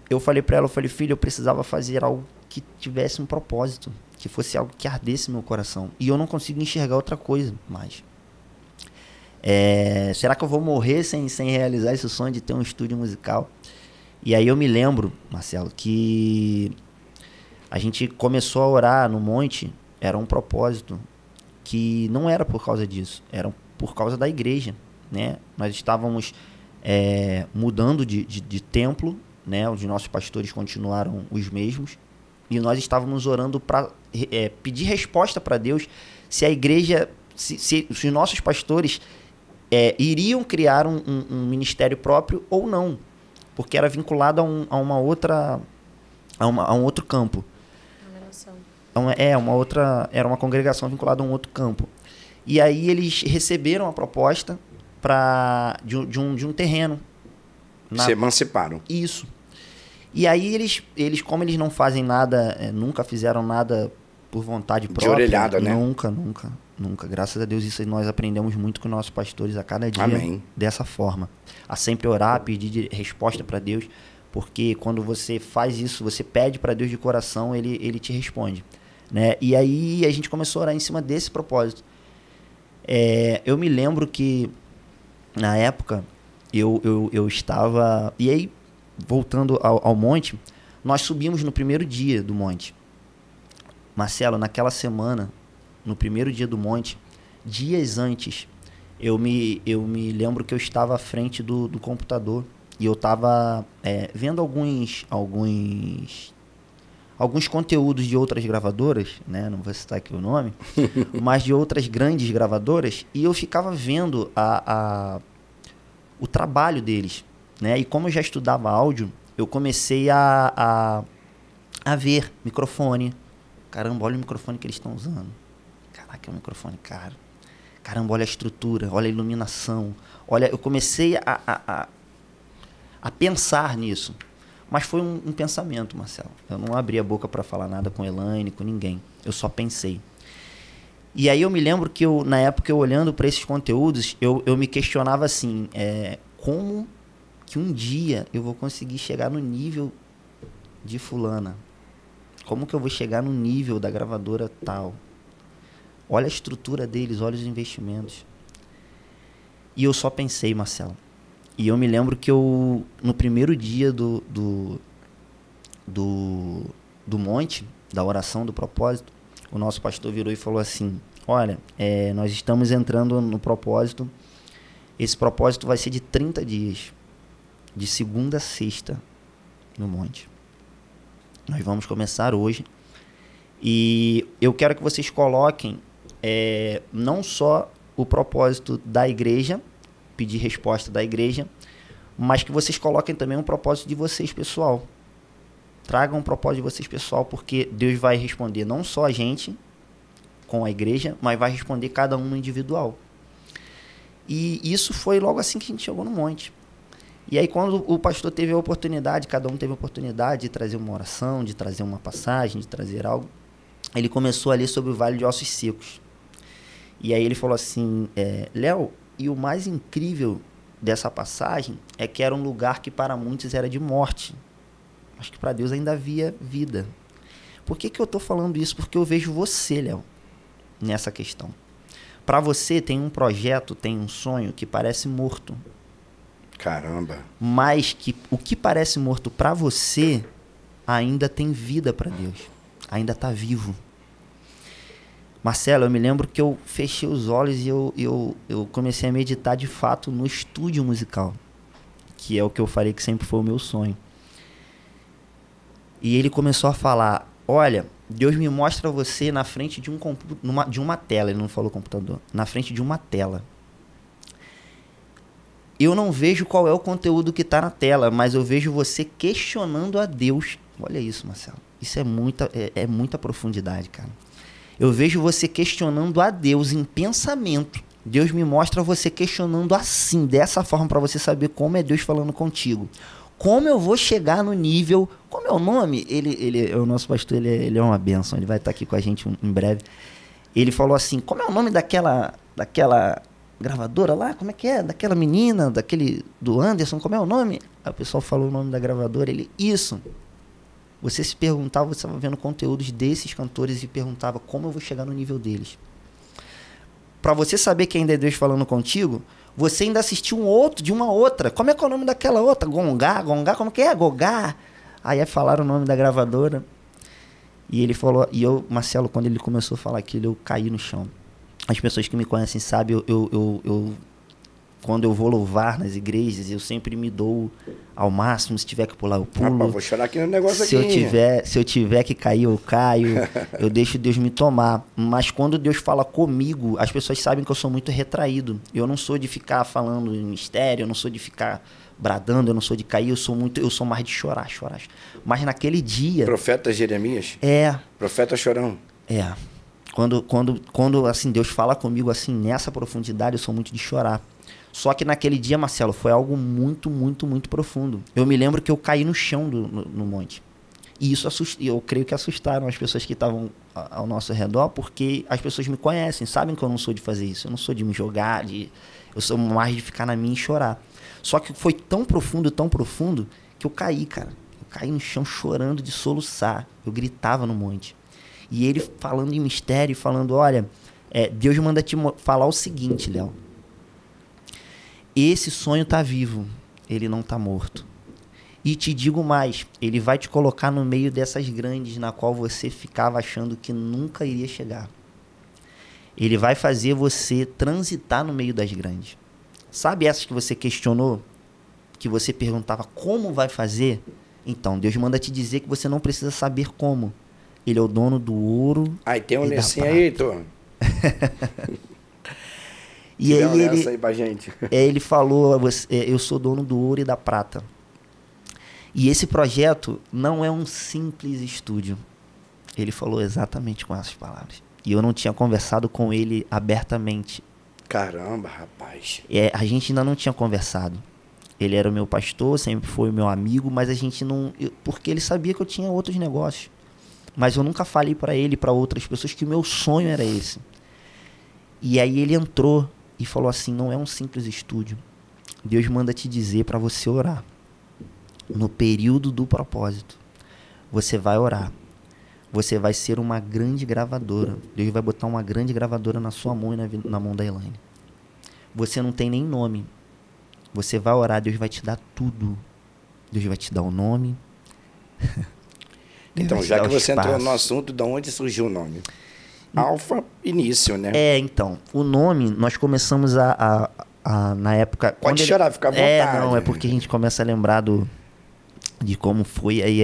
eu falei pra ela, filho, eu precisava fazer algo que tivesse um propósito, que fosse algo que ardesse meu coração. E eu não consigo enxergar outra coisa mais. Será que eu vou morrer sem realizar esse sonho de ter um estúdio musical? E aí eu me lembro, Marcelo, que a gente começou a orar no monte, era um propósito que não era por causa disso, era por causa da igreja, né? Nós estávamos mudando de templo, né? Os nossos pastores continuaram os mesmos, e nós estávamos orando para pedir resposta para Deus se a igreja, se os nossos pastores iriam criar um ministério próprio ou não, porque era vinculado a um outro campo. Era uma congregação vinculada a um outro campo. E aí eles receberam a proposta de um terreno. Se emanciparam. Isso. E aí eles, como eles não fazem nada, nunca fizeram nada por vontade própria. De orelhada, né? Nunca. Graças a Deus, isso nós aprendemos muito com nossos pastores a cada dia. Amém. Dessa forma. A sempre orar, pedir resposta para Deus, porque quando você faz isso, você pede para Deus de coração, ele te responde, né? E aí a gente começou a orar em cima desse propósito. Eu me lembro que, na época, eu estava... E aí, voltando ao monte, nós subimos no primeiro dia do monte. Marcelo, naquela semana, no primeiro dia do monte, dias antes, eu me lembro que eu estava à frente do computador e eu estava vendo alguns conteúdos de outras gravadoras, né? Não vou citar aqui o nome, mas de outras grandes gravadoras, e eu ficava vendo o trabalho deles, né? E como eu já estudava áudio, eu comecei a ver microfone. Caramba, olha o microfone que eles estão usando. Caraca, é um microfone caro. Caramba, olha a estrutura, olha a iluminação. Olha, eu comecei a pensar nisso. Mas foi um pensamento, Marcelo. Eu não abri a boca para falar nada com Elaine, com ninguém. Eu só pensei. E aí eu me lembro que na época, eu olhando para esses conteúdos, eu me questionava assim, como que um dia eu vou conseguir chegar no nível de fulana? Como que eu vou chegar no nível da gravadora tal? Olha a estrutura deles, olha os investimentos. E eu só pensei, Marcelo. E eu me lembro que no primeiro dia do monte, da oração, do propósito, o nosso pastor virou e falou assim, olha, nós estamos entrando no propósito, esse propósito vai ser de 30 dias, de segunda a sexta, no monte. Nós vamos começar hoje, e eu quero que vocês coloquem não só o propósito da igreja, pedir resposta da igreja, mas que vocês coloquem também um propósito de vocês, pessoal. Tragam um propósito de vocês, pessoal, porque Deus vai responder não só a gente, com a igreja, mas vai responder cada um no individual. E isso foi logo assim que a gente chegou no monte. E aí quando o pastor teve a oportunidade, cada um teve a oportunidade de trazer uma oração, de trazer uma passagem, de trazer algo, ele começou a ler sobre o Vale de Ossos Secos. E aí ele falou assim, Léo, e o mais incrível dessa passagem é que era um lugar que para muitos era de morte, mas que para Deus ainda havia vida. Por que eu estou falando isso? Porque eu vejo você, Léo, nessa questão. Para você tem um projeto, tem um sonho que parece morto. Caramba. Mas que o que parece morto para você ainda tem vida para Deus. Ainda está vivo. Marcelo, eu me lembro que eu fechei os olhos e eu comecei a meditar de fato no estúdio musical, que é o que eu falei que sempre foi o meu sonho. E ele começou a falar, olha, Deus me mostra você na frente de uma tela, ele não falou computador, na frente de uma tela. eu não vejo qual é o conteúdo que está na tela, mas eu vejo você questionando a Deus. Olha isso, Marcelo. Isso é muita profundidade, cara. Eu vejo você questionando a Deus em pensamento. Deus me mostra você questionando assim, dessa forma, para você saber como é Deus falando contigo. Como eu vou chegar no nível... Como é o nome? O nosso pastor, ele é uma bênção. Ele vai estar aqui com a gente em breve. Ele falou assim, como é o nome daquela gravadora lá? Como é que é? Daquela menina, do Anderson, como é o nome? Aí o pessoal falou o nome da gravadora. Isso. Você se perguntava, você estava vendo conteúdos desses cantores e perguntava como eu vou chegar no nível deles. Para você saber que ainda é Deus falando contigo, você ainda assistiu um outro de uma outra. Como é que é o nome daquela outra? Gongá, como é que é? Gogá. Aí falaram o nome da gravadora. E ele falou... E eu, Marcelo, quando ele começou a falar aquilo, eu caí no chão. As pessoas que me conhecem sabem, quando eu vou louvar nas igrejas, eu sempre me dou ao máximo. Se tiver que pular, eu pulo. Rapaz, vou chorar aqui no negócio se eu tiver que cair, eu caio. Eu deixo Deus me tomar. Mas quando Deus fala comigo, as pessoas sabem que eu sou muito retraído. Eu não sou de ficar falando em mistério, eu não sou de ficar bradando, eu não sou de cair, eu sou mais de chorar. Mas naquele dia... Profeta Jeremias? Profeta chorão? Quando assim, Deus fala comigo assim, nessa profundidade, eu sou muito de chorar. Só que naquele dia, Marcelo, foi algo muito, muito, muito profundo. Eu me lembro que eu caí no chão no monte. E isso eu creio que assustaram as pessoas que estavam ao nosso redor, porque as pessoas me conhecem, sabem que eu não sou de fazer isso. Eu não sou de me jogar, eu sou mais de ficar na minha e chorar. Só que foi tão profundo, que eu caí, cara. Eu caí no chão chorando de soluçar. Eu gritava no monte. E ele falando em mistério, falando, olha, Deus manda te falar o seguinte, Léo. Esse sonho tá vivo, ele não tá morto. E te digo mais, ele vai te colocar no meio dessas grandes na qual você ficava achando que nunca iria chegar. Ele vai fazer você transitar no meio das grandes. Sabe essas que você questionou? Que você perguntava como vai fazer? Então, Deus manda te dizer que você não precisa saber como. Ele é o dono do ouro. Aí tem um necinho aí, Heitor. E aí aí pra gente. Ele falou, eu sou dono do ouro e da prata. E esse projeto não é um simples estúdio. Ele falou exatamente com essas palavras. E eu não tinha conversado com ele abertamente. Caramba, rapaz. A gente ainda não tinha conversado. Ele era o meu pastor, sempre foi o meu amigo, mas a gente não... Porque ele sabia que eu tinha outros negócios. Mas eu nunca falei para ele e para outras pessoas que o meu sonho era esse. E aí ele entrou e falou assim, não é um simples estúdio. Deus manda te dizer para você orar. No período do propósito. Você vai orar. Você vai ser uma grande gravadora. Deus vai botar uma grande gravadora na sua mão e na mão da Elaine. Você não tem nem nome. Você vai orar, Deus vai te dar tudo. Deus vai te dar o nome. Então, já que você entrou no assunto, de onde surgiu o nome? Alfa Início, né? Então, o nome, nós começamos na época... Pode chorar, fica à vontade. Não, é porque a gente começa a lembrar de como foi, aí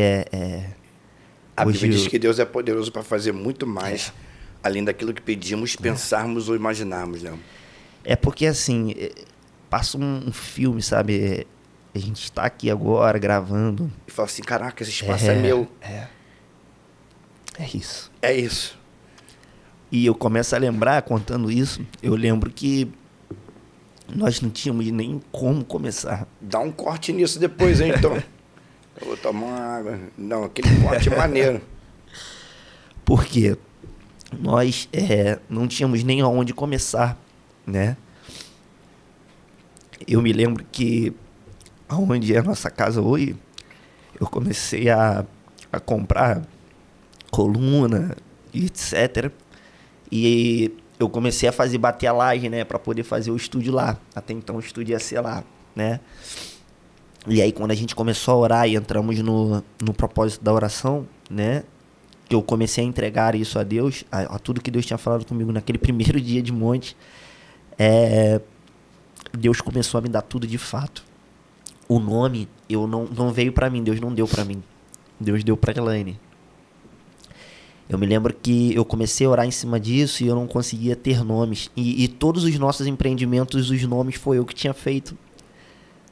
A Bíblia diz que Deus é poderoso para fazer muito mais, além daquilo que pedimos, pensarmos ou imaginarmos, né? É porque, assim, passa um filme, sabe? A gente está aqui agora gravando. E fala assim, caraca, esse espaço é meu. É isso. É isso. E eu começo a lembrar, contando isso, eu lembro que nós não tínhamos nem como começar. Dá um corte nisso depois, hein, então. Eu vou tomar uma água. Não, aquele corte maneiro. Por quê? Nós não tínhamos nem aonde começar, né? Eu me lembro que aonde é a nossa casa hoje, eu comecei a comprar coluna, etc. E eu comecei a bater a laje, né? Pra poder fazer o estúdio lá. Até então o estúdio ia ser lá, né? E aí quando a gente começou a orar e entramos no propósito da oração, né? Eu comecei a entregar isso a Deus, a tudo que Deus tinha falado comigo naquele primeiro dia de monte. Deus começou a me dar tudo de fato. O nome não veio pra mim, Deus não deu pra mim. Deus deu pra Elaine. Eu me lembro que eu comecei a orar em cima disso e eu não conseguia ter nomes. E todos os nossos empreendimentos, os nomes foi eu que tinha feito.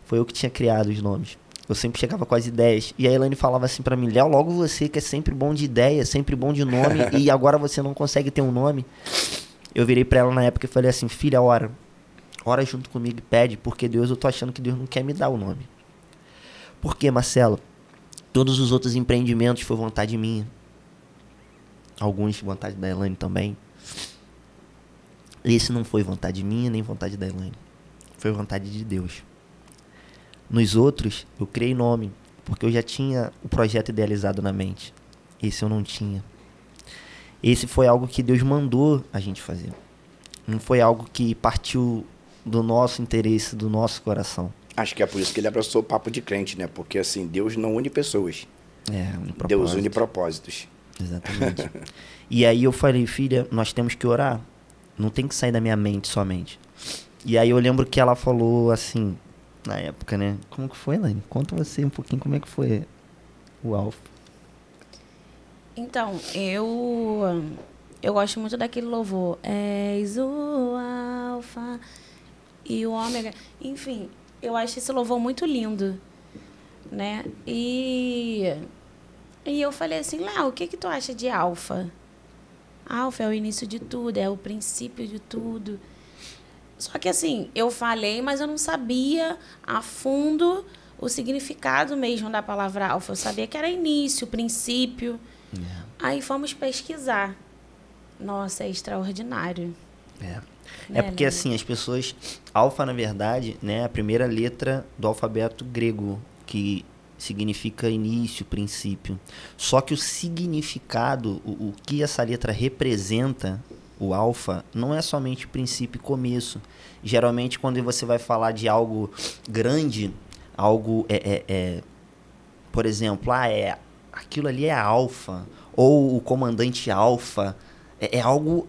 Foi eu que tinha criado os nomes. Eu sempre chegava com as ideias. E a Elaine falava assim pra mim, Léo, logo você que é sempre bom de ideia, sempre bom de nome, e agora você não consegue ter um nome. Eu virei pra ela na época e falei assim, filha, ora junto comigo e pede, porque Deus, eu tô achando que Deus não quer me dar o nome. Por quê, Marcelo? Todos os outros empreendimentos foi vontade minha. Alguns vontade da Elaine também. Esse não foi vontade minha, nem vontade da Elaine. Foi vontade de Deus. Nos outros, eu criei nome, porque eu já tinha o projeto idealizado na mente. Esse eu não tinha. Esse foi algo que Deus mandou a gente fazer. Não foi algo que partiu do nosso interesse, do nosso coração. Acho que é por isso que ele abraçou o papo de crente, né? Porque assim, Deus não une pessoas. Une propósito. Deus une propósitos. Exatamente. E aí eu falei, filha, nós temos que orar. Não tem que sair da minha mente somente. E aí eu lembro que ela falou assim, na época, né? Como que foi, Elaine? Conta você um pouquinho como é que foi o Alfa. Então, eu gosto muito daquele louvor. És o Alfa e o Ômega. Enfim, eu acho esse louvor muito lindo, né? E eu falei assim, Léo, o que tu acha de Alfa? Alfa é o início de tudo, é o princípio de tudo. Só que assim, eu falei, mas eu não sabia a fundo o significado mesmo da palavra alfa. Eu sabia que era início, princípio. Aí fomos pesquisar. Nossa, é extraordinário. É porque assim, as pessoas... Alfa, na verdade, né, é a primeira letra do alfabeto grego, que significa início, princípio. Só que o significado, o que essa letra representa... O alfa não é somente princípio e começo. Geralmente, quando você vai falar de algo grande, algo por exemplo, aquilo ali é alfa, ou o comandante alfa, é algo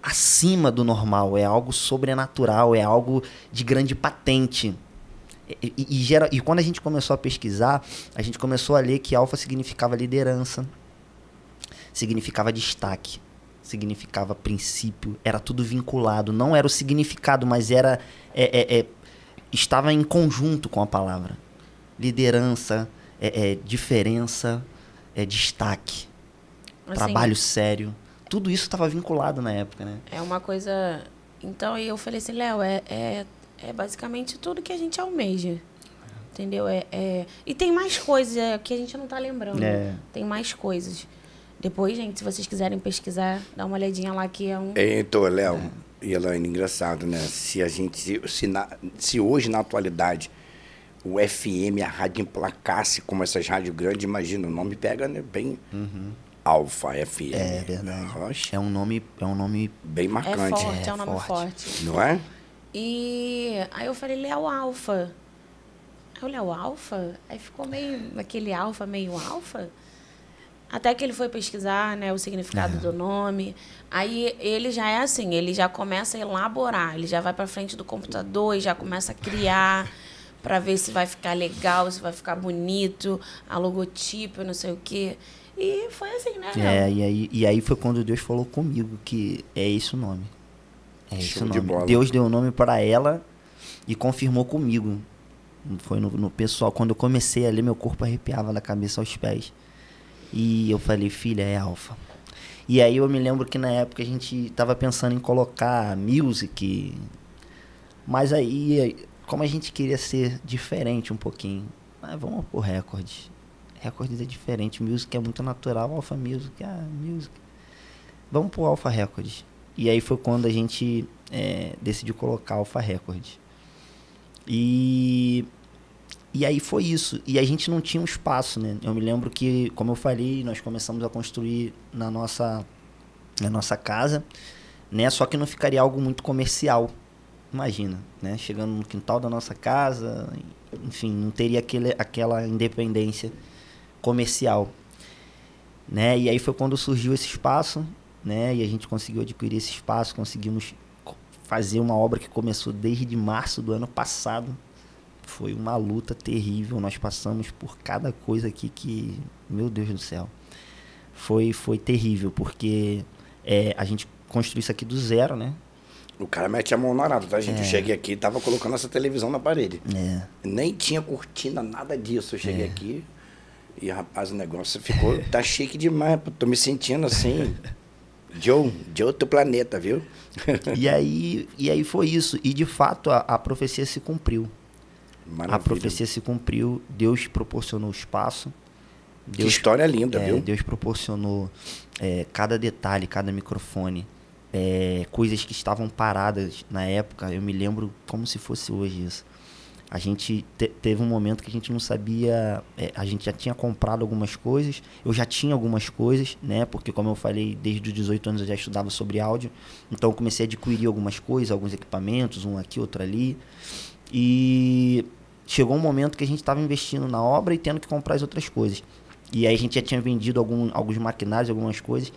acima do normal, é algo sobrenatural, é algo de grande patente. E quando a gente começou a pesquisar, a gente começou a ler que alfa significava liderança, significava destaque, significava princípio, era tudo vinculado, não era o significado, mas era estava em conjunto com a palavra. Liderança, diferença, destaque, assim, trabalho sério, tudo isso estava vinculado na época, né? É uma coisa... Então, eu falei assim, Léo, é basicamente tudo que a gente almeja, entendeu? E tem mais coisas que a gente não está lembrando, tem mais coisas. Depois, gente, se vocês quiserem pesquisar, dá uma olhadinha lá que é um... Então, Léo e Elaine, engraçado, né? Se hoje, na atualidade, o FM, a rádio emplacasse como essas rádios grandes, imagina, o nome pega, né, bem... Alfa FM. É verdade. É um nome bem marcante. É um nome forte. Não é? E aí eu falei, Léo Alfa. Aí eu, Léo Alfa? Aí ficou meio, aquele alfa, meio alfa. Até que ele foi pesquisar, né, o significado do nome. Aí ele já é assim, ele já começa a elaborar, ele já vai para frente do computador e já começa a criar para ver se vai ficar legal, se vai ficar bonito, a logotipo, não sei o quê. E foi assim, né, Léo? E aí foi quando Deus falou comigo que é esse o nome. É esse o nome. Bola. Deus deu o nome para ela e confirmou comigo. Foi no pessoal, quando eu comecei a ler, meu corpo arrepiava da cabeça aos pés. E eu falei, filha, é Alfa. E aí eu me lembro que na época a gente tava pensando em colocar music, mas aí, como a gente queria ser diferente um pouquinho, vamos pôr Records. Records é diferente, music é muito natural, Alfa Music, music. Vamos pôr Alfa Records. E aí foi quando a gente decidiu colocar Alfa Records. E aí foi isso. E a gente não tinha um espaço, né? Eu me lembro que, como eu falei, nós começamos a construir na nossa casa, né? Só que não ficaria algo muito comercial. Imagina, né? Chegando no quintal da nossa casa, enfim, não teria aquela independência comercial, né? E aí foi quando surgiu esse espaço, né? E a gente conseguiu adquirir esse espaço, conseguimos fazer uma obra que começou desde março do ano passado. Foi uma luta terrível, nós passamos por cada coisa aqui que, meu Deus do céu, foi terrível, porque a gente construiu isso aqui do zero, né? O cara mete a mão no arado, tá, gente? Eu cheguei aqui e tava colocando essa televisão na parede. Nem tinha cortina, nada disso. Eu cheguei aqui e, rapaz, o negócio ficou... Tá chique demais, pô. Tô me sentindo assim... de outro planeta, viu? E aí foi isso. E, de fato, a profecia se cumpriu. Maravilha. A profecia se cumpriu. Deus proporcionou espaço. Que história linda, viu? Deus proporcionou cada detalhe, cada microfone. Coisas que estavam paradas na época. Eu me lembro como se fosse hoje isso. A gente teve um momento que a gente não sabia... a gente já tinha comprado algumas coisas. Eu já tinha algumas coisas, né? Porque, como eu falei, desde os 18 anos eu já estudava sobre áudio. Então, eu comecei a adquirir algumas coisas, alguns equipamentos, um aqui, outro ali. E chegou um momento que a gente estava investindo na obra e tendo que comprar as outras coisas. E aí a gente já tinha vendido alguns maquinários, algumas coisas.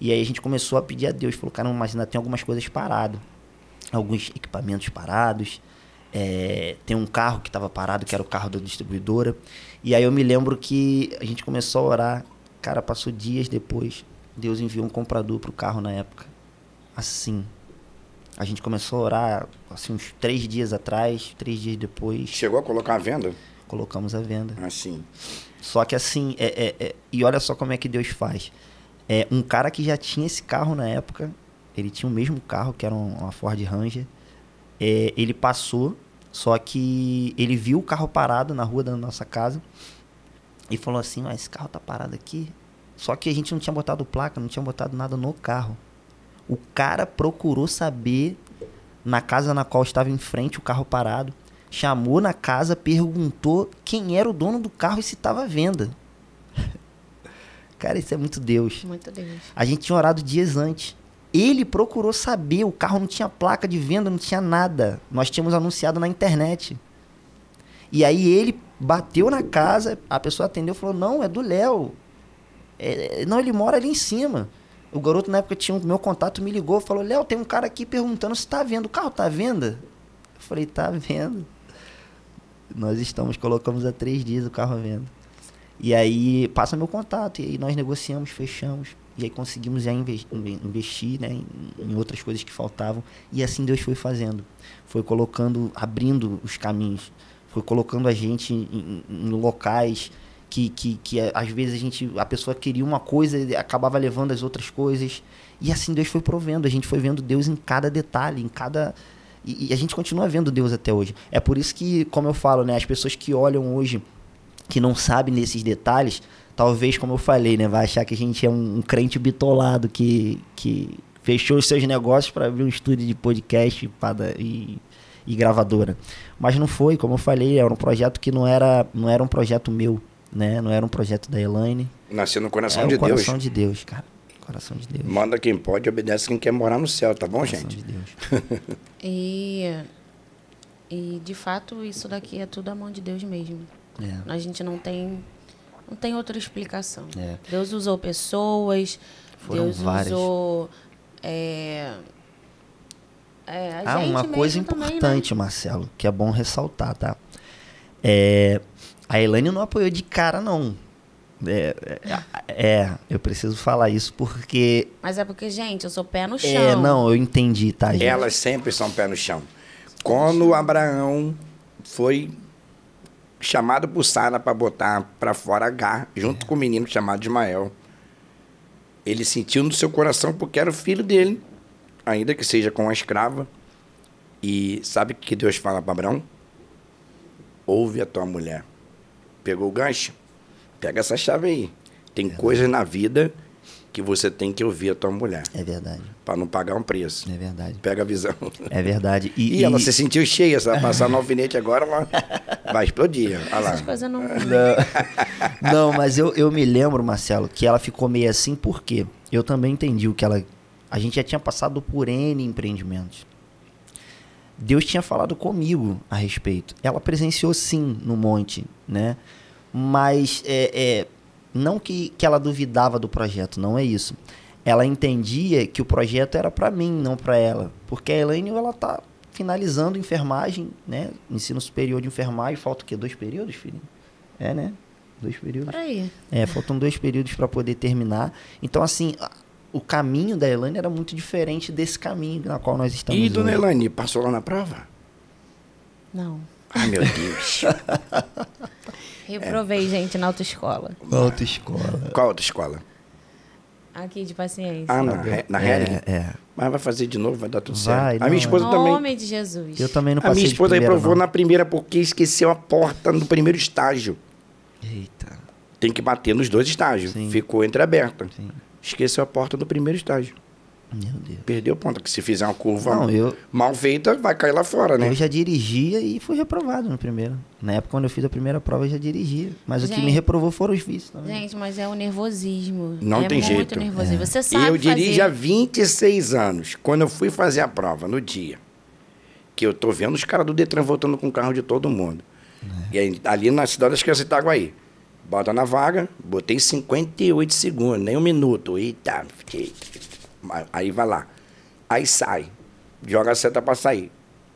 E aí a gente começou a pedir a Deus. Falou, caramba, mas ainda tem algumas coisas paradas. Alguns equipamentos parados. Tem um carro que estava parado, que era o carro da distribuidora. E aí eu me lembro que a gente começou a orar. Cara, passou dias depois. Deus enviou um comprador pro carro na época. Assim. A gente começou a orar assim, uns 3 dias atrás, 3 dias depois. Chegou a colocar a venda? Colocamos a venda. Assim. Só que assim, e olha só como é que Deus faz. Um cara que já tinha esse carro na época, ele tinha o mesmo carro, que era uma Ford Ranger. Ele passou, só que ele viu o carro parado na rua da nossa casa e falou assim, esse carro tá parado aqui. Só que a gente não tinha botado placa, não tinha botado nada no carro. O cara procurou saber na casa na qual estava em frente o carro parado, chamou na casa, perguntou quem era o dono do carro e se estava à venda. Cara, isso é muito Deus. Muito Deus. A gente tinha orado dias antes. Ele procurou saber, o carro não tinha placa de venda, não tinha nada. Nós tínhamos anunciado na internet. E aí ele bateu na casa, a pessoa atendeu e falou, não, é do Léo. Não, ele mora ali em cima. O garoto na época tinha o meu contato, me ligou, falou, Léo, tem um cara aqui perguntando se tá à venda. O carro tá à venda? Eu falei, tá à venda. Nós colocamos há 3 dias o carro à venda. E aí passa meu contato, e aí nós negociamos, fechamos. E aí conseguimos já investir, né, em outras coisas que faltavam. E assim Deus foi fazendo. Foi colocando, abrindo os caminhos. Foi colocando a gente em locais que às vezes a pessoa queria uma coisa e acabava levando as outras coisas. E assim Deus foi provendo. A gente foi vendo Deus em cada detalhe, e a gente continua vendo Deus até hoje. É por isso que, como eu falo, né, as pessoas que olham hoje, que não sabem desses detalhes, talvez, como eu falei, né, vai achar que a gente é um crente bitolado que fechou os seus negócios para abrir um estúdio de podcast e gravadora. Mas não foi, como eu falei, era um projeto que não era um projeto meu, né? Não era um projeto da Elaine. Nasceu no coração de Deus. Coração de Deus, cara. Coração de Deus. Manda quem pode, obedece quem quer morar no céu, tá bom, Coração gente? de Deus. E de fato isso daqui é tudo a mão de Deus mesmo. A gente não tem outra explicação. Deus usou pessoas, Foram Deus várias. usou a gente uma coisa mesmo também, importante, né? Marcelo, que é bom ressaltar, tá? A Elaine não apoiou de cara, não. Eu preciso falar isso porque... Mas é porque, gente, eu sou pé no chão. Não, eu entendi, tá, gente? Elas sempre são pé no chão. Quando Abraão foi chamado por Sara para botar para fora Agar, junto com o menino chamado Ismael, ele sentiu no seu coração porque era o filho dele, ainda que seja com uma escrava. E sabe o que Deus fala para Abraão? Ouve a tua mulher. Pegou o gancho? Pega essa chave aí. Tem coisas na vida que você tem que ouvir a tua mulher. É verdade. Para não pagar um preço. É verdade. Pega a visão. É verdade. E ela se sentiu cheia. Se ela passar no alfinete agora, ela vai explodir. Olha lá. Essas coisas não... Não, mas eu me lembro, Marcelo, que ela ficou meio assim porque eu também entendi o que ela... A gente já tinha passado por N empreendimentos. Deus tinha falado comigo a respeito. Ela presenciou sim no monte, né? Mas não que ela duvidava do projeto, não é isso. Ela entendia que o projeto era para mim, não para ela. Porque a Elaine, ela tá finalizando enfermagem, né? Ensino superior de enfermagem. Falta o quê? 2 períodos, filho? Né? 2 períodos. Por aí. Faltam 2 períodos para poder terminar. Então, assim, o caminho da Elaine era muito diferente desse caminho na qual nós estamos E dona hoje. Elaine, passou lá na prova? Não. Ai, meu Deus. Reprovei, gente, na autoescola. Autoescola. Qual outra escola? Aqui de paciência. Ah, na Hering? É. Mas vai fazer de novo, vai dar tudo Vai, certo. A não, minha esposa No também. nome de Jesus. Eu também não A passei minha de esposa primeira, reprovou não. na primeira porque esqueceu a porta no primeiro estágio. Eita. Tem que bater nos 2 estágios. Sim. Ficou entreaberta. Sim. Esqueceu a porta do primeiro estágio. Meu Deus. Perdeu ponto. Porque se fizer uma curva Não, eu mal feita, vai cair lá fora, né? já dirigia e fui reprovado no primeiro. Na época, quando eu fiz a primeira prova, eu já dirigia. Mas o que Gente. me reprovou foram os vícios também. Gente, mas é o nervosismo. Não tem jeito. É muito nervosismo. Você sabe Eu dirijo há fazer. 26 anos. Quando eu fui fazer a prova, no dia, que eu tô vendo os caras do Detran voltando com o carro de todo mundo. E aí, ali na cidade das crianças de Itaguaí. Bota na vaga, botei 58 segundos, nem 1 minuto. Eita, fiquei. Aí vai lá. Aí sai. Joga a seta pra sair.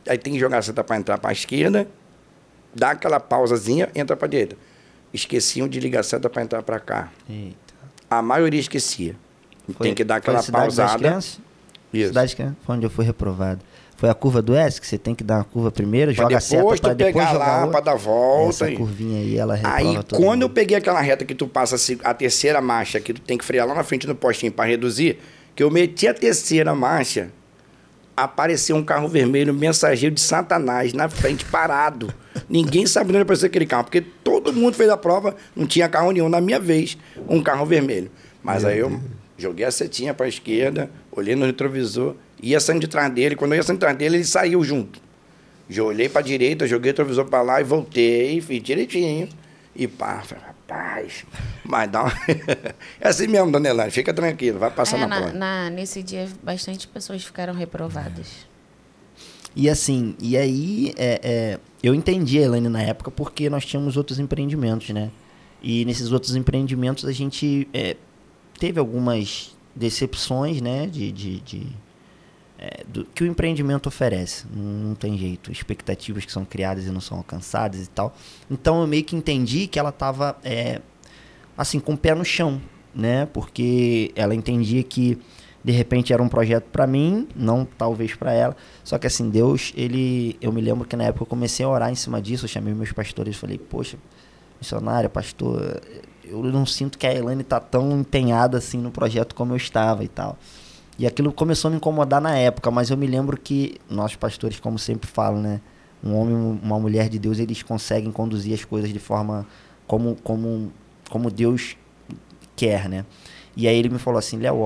Aí tem que jogar a seta pra entrar pra esquerda, dá aquela pausazinha, entra pra direita. Esqueciam de ligar a seta pra entrar pra cá. Eita. A maioria esquecia. Tem que dar Foi aquela a Cidade das pausada. Crianças? Isso. Cidade das Crianças, foi onde eu fui reprovado. Foi a curva do S, que você tem que dar uma curva primeiro, Pra joga a seta depois pra tu depois pegar jogar lá, outra. pra dar volta. Essa curvinha aí, ela reprova Aí, todo quando eu mundo. peguei aquela reta que tu passa a terceira marcha, que tu tem que frear lá na frente do postinho pra reduzir, que eu meti a terceira marcha, apareceu um carro vermelho, mensageiro de Satanás, na frente, parado. Ninguém sabe onde apareceu aquele carro, porque todo mundo fez a prova, não tinha carro nenhum. Na minha vez, um carro vermelho. Mas aí eu joguei a setinha pra esquerda, olhei no retrovisor, ia saindo de trás dele. Quando eu ia saindo de trás dele, ele saiu junto. Já olhei pra direita, joguei o retrovisor pra lá e voltei, fiz direitinho. E pá, falei, rapaz, mas dá uma... É assim mesmo, dona Elaine, fica tranquilo, vai passar na prova. Nesse dia, bastante pessoas ficaram reprovadas. E assim, e aí eu entendi a Elaine na época porque nós tínhamos outros empreendimentos, né? E nesses outros empreendimentos a gente teve algumas decepções, né? Do que o empreendimento oferece. Não tem jeito. Expectativas que são criadas e não são alcançadas e tal. Então eu meio que entendi que ela estava assim, com o pé no chão, né? Porque ela entendia que de repente era um projeto para mim, não talvez para ela. Só que assim, Deus, eu me lembro que na época eu comecei a orar em cima disso, eu chamei meus pastores e falei, poxa, missionária, pastor, eu não sinto que a Elaine tá tão empenhada assim no projeto como eu estava e tal. E aquilo começou a me incomodar na época, mas eu me lembro que nós pastores, como sempre falam, né? Um homem e uma mulher de Deus, eles conseguem conduzir as coisas de forma como Deus quer, né? E aí ele me falou assim, Léo,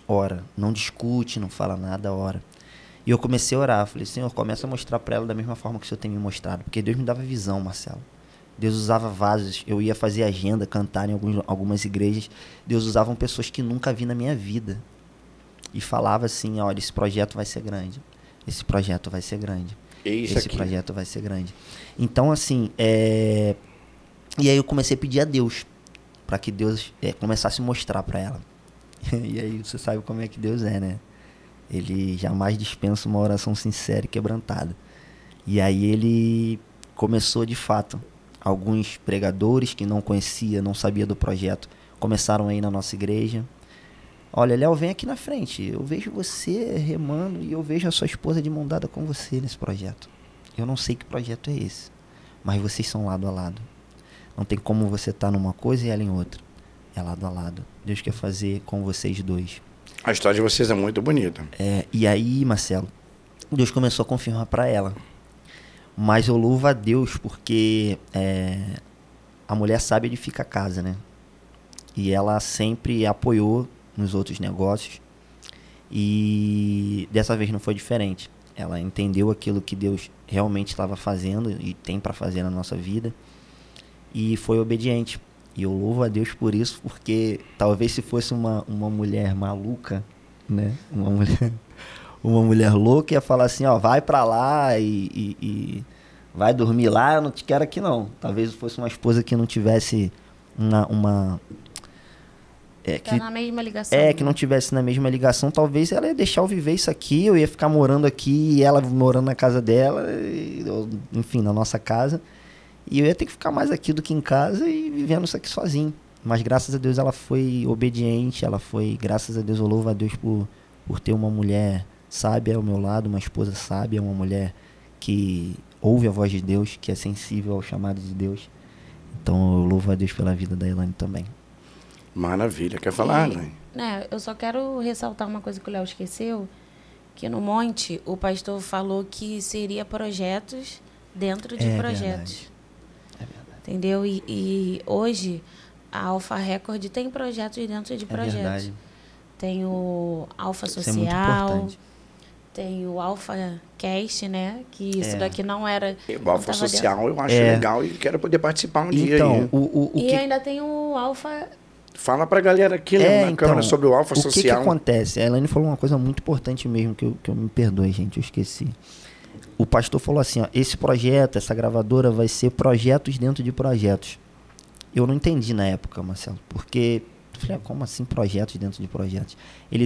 ora, não discute, não fala nada, ora. E eu comecei a orar, falei, Senhor, começa a mostrar para ela da mesma forma que o Senhor tem me mostrado, porque Deus me dava visão, Marcelo. Deus usava vasos, eu ia fazer agenda, cantar em algumas igrejas, Deus usava pessoas que nunca vi na minha vida. E falava assim, olha, esse projeto vai ser grande, esse projeto vai ser grande, esse projeto vai ser grande. Então, assim, e aí eu comecei a pedir a Deus, para que Deus começasse a mostrar para ela. E aí você sabe como é que Deus é, né? Ele jamais dispensa uma oração sincera e quebrantada. E aí ele começou de fato. Alguns pregadores que não conhecia, não sabia do projeto, começaram a ir na nossa igreja. Olha, Léo, vem aqui na frente. Eu vejo você remando e eu vejo a sua esposa de mão dada com você nesse projeto. Eu não sei que projeto é esse, mas vocês são lado a lado. Não tem como você estar numa coisa e ela em outra. É lado a lado. Deus quer fazer com vocês dois. A história de vocês é muito bonita. E aí, Marcelo, Deus começou a confirmar para ela. Mas eu louvo a Deus porque a mulher sabe edificar a casa, né? E ela sempre apoiou nos outros negócios. E dessa vez não foi diferente. Ela entendeu aquilo que Deus realmente estava fazendo e tem para fazer na nossa vida. E foi obediente. E eu louvo a Deus por isso, porque talvez se fosse uma mulher maluca, né? Uma mulher louca ia falar assim, ó, vai pra lá e vai dormir lá, eu não te quero aqui não. Talvez fosse uma esposa que não tivesse Tá na mesma ligação. Que não tivesse na mesma ligação, talvez ela ia deixar eu viver isso aqui, eu ia ficar morando aqui e ela morando na casa dela, enfim, na nossa casa. E eu ia ter que ficar mais aqui do que em casa e vivendo isso aqui sozinho. Mas graças a Deus ela foi obediente, graças a Deus, eu louvo a Deus por ter uma mulher sábia ao meu lado, uma esposa sábia, uma mulher que ouve a voz de Deus, que é sensível ao chamado de Deus. Então eu louvo a Deus pela vida da Elaine também. Maravilha. Quer falar, Elaine? Eu só quero ressaltar uma coisa que o Léo esqueceu, que no Monte o pastor falou que seria projetos dentro de projetos. É verdade. Entendeu? E hoje a Alfa Record tem projetos dentro de projetos. Verdade. Tem o Alfa Isso é muito Social, importante. tem o Alfa Cast, né? Que isso daqui não era... O Alfa Social dentro. eu acho legal e quero poder participar um dia aí. E ainda tem o Alfa... Fala pra galera aqui na câmera sobre o Alfa Social. O que acontece? A Elaine falou uma coisa muito importante mesmo, que eu me perdoe, gente, eu esqueci. O pastor falou assim, ó, esse projeto, essa gravadora vai ser projetos dentro de projetos. Eu não entendi na época, Marcelo, porque... Eu falei, como assim projetos dentro de projetos?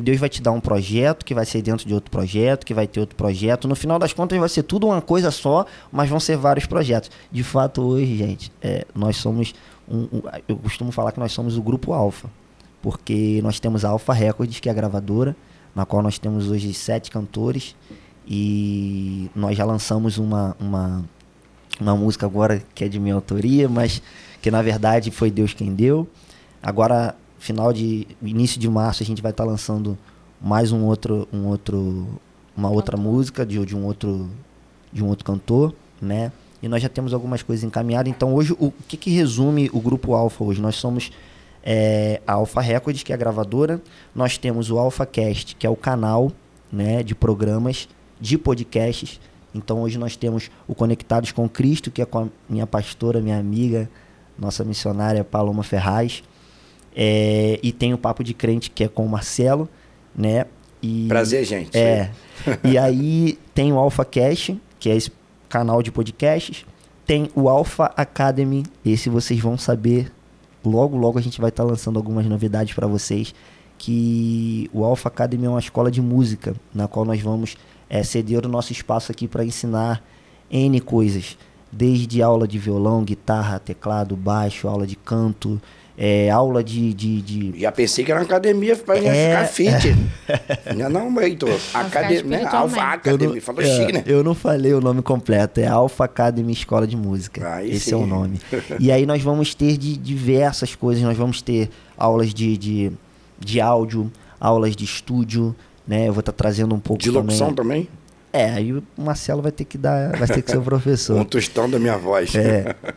Deus vai te dar um projeto, que vai ser dentro de outro projeto, que vai ter outro projeto. No final das contas vai ser tudo uma coisa só, mas vão ser vários projetos. De fato, hoje, gente, nós somos... eu costumo falar que nós somos o Grupo Alfa, porque nós temos a Alfa Records, que é a gravadora, na qual nós temos hoje 7 cantores, e nós já lançamos uma música agora que é de minha autoria, mas que na verdade foi Deus quem deu. Agora, início de março, a gente vai estar lançando mais uma outra música de um outro cantor, né? E nós já temos algumas coisas encaminhadas. Então hoje, o que resume o Grupo Alfa hoje? Nós somos a Alfa Records, que é a gravadora. Nós temos o Alfa Cast, que é o canal, né, de programas, de podcasts. Então hoje nós temos o Conectados com Cristo, que é com a minha pastora, minha amiga, nossa missionária Paloma Ferraz. E tem o Papo de Crente, que é com o Marcelo, né? Prazer, gente. E aí tem o Alfa Cast, que é esse canal de podcasts. Tem o Alfa Academy, esse vocês vão saber. Logo a gente vai estar lançando algumas novidades para vocês. Que o Alfa Academy é uma escola de música, na qual nós vamos ceder o nosso espaço aqui para ensinar N coisas. Desde aula de violão, guitarra, teclado, baixo, aula de canto... aula de... Já pensei que era uma academia pra ficar fit. Não, Heitor. Academia, Alfa Academy. Falou chique, né? Eu não falei o nome completo. É Alfa Academy Escola de Música. Esse é o nome. E aí nós vamos ter de diversas coisas. Nós vamos ter aulas de áudio, aulas de estúdio, né? Eu vou estar trazendo um pouco de locução também? Aí o Marcelo vai ter que ser o professor. Um tostão da minha voz.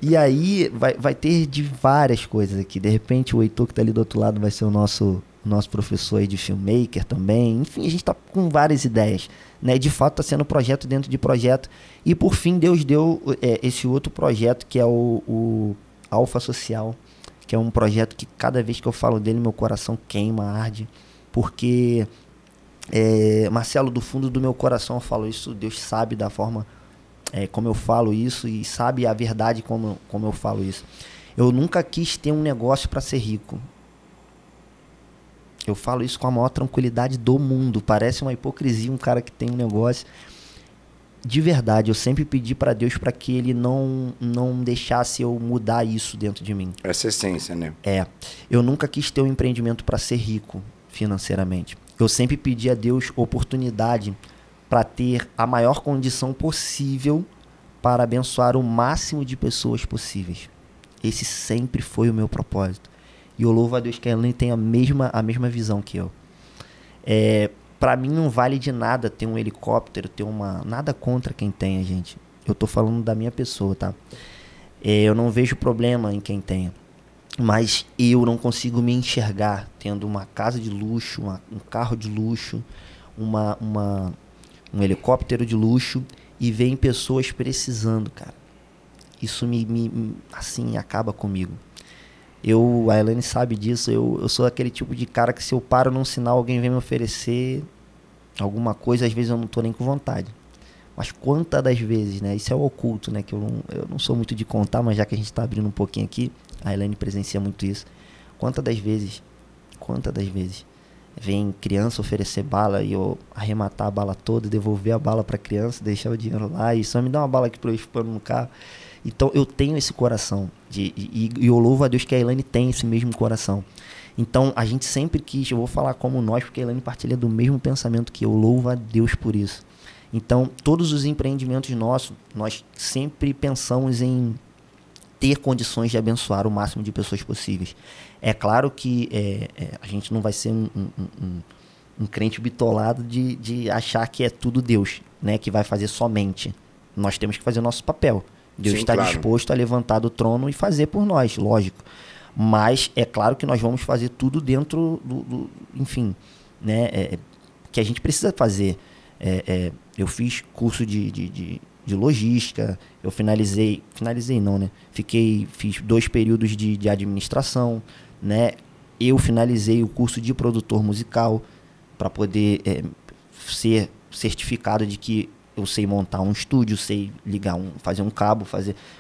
E aí vai ter de várias coisas aqui. De repente o Heitor, que está ali do outro lado, vai ser o nosso professor aí de filmmaker também. Enfim, a gente está com várias ideias, né? De fato está sendo projeto dentro de projeto. E por fim Deus deu esse outro projeto, que é o Alfa Social, que é um projeto que cada vez que eu falo dele meu coração queima, arde. Porque... Marcelo, do fundo do meu coração eu falo isso, Deus sabe da forma como eu falo isso e sabe a verdade como eu falo isso. Eu nunca quis ter um negócio para ser rico. Eu falo isso com a maior tranquilidade do mundo. Parece uma hipocrisia um cara que tem um negócio. De verdade, eu sempre pedi para Deus para que Ele não deixasse eu mudar isso dentro de mim. Essa essência, né? Eu nunca quis ter um empreendimento para ser rico financeiramente. Eu sempre pedi a Deus oportunidade para ter a maior condição possível para abençoar o máximo de pessoas possíveis. Esse sempre foi o meu propósito. E eu louvo a Deus que a Elaine tem a mesma visão que eu. Para mim não vale de nada ter um helicóptero, nada contra quem tenha, gente. Eu tô falando da minha pessoa, tá? Eu não vejo problema em quem tenha. Mas eu não consigo me enxergar tendo uma casa de luxo, um carro de luxo, um helicóptero de luxo e ver pessoas precisando, cara. Isso assim, acaba comigo. A Elaine sabe disso, eu sou aquele tipo de cara que se eu paro num sinal, alguém vem me oferecer alguma coisa, às vezes eu não tô nem com vontade. Mas quantas das vezes, né? Isso é o oculto, né? Que eu não sou muito de contar, mas já que a gente tá abrindo um pouquinho aqui, a Elaine presencia muito isso. Quantas das vezes vem criança oferecer bala e eu arrematar a bala toda, devolver a bala pra criança, deixar o dinheiro lá e só me dá uma bala aqui pra eu expor no carro. Então eu tenho esse coração. E eu louvo a Deus que a Elaine tem esse mesmo coração. Então a gente sempre quis, eu vou falar como nós, porque a Elaine partilha do mesmo pensamento que eu, louvo a Deus por isso. Então todos os empreendimentos nossos, nós sempre pensamos em ter condições de abençoar o máximo de pessoas possíveis. É claro que a gente não vai ser um crente bitolado de achar que é tudo Deus, né, que vai fazer somente. Nós temos que fazer o nosso papel. Deus está disposto a levantar do trono e fazer por nós, lógico. Mas é claro que nós vamos fazer tudo dentro enfim, né, que a gente precisa fazer. Eu fiz curso de logística, eu finalizei não, né? Fiz 2 períodos de administração, né? Eu finalizei o curso de produtor musical para poder ser certificado de que eu sei montar um estúdio, sei ligar fazer um cabo,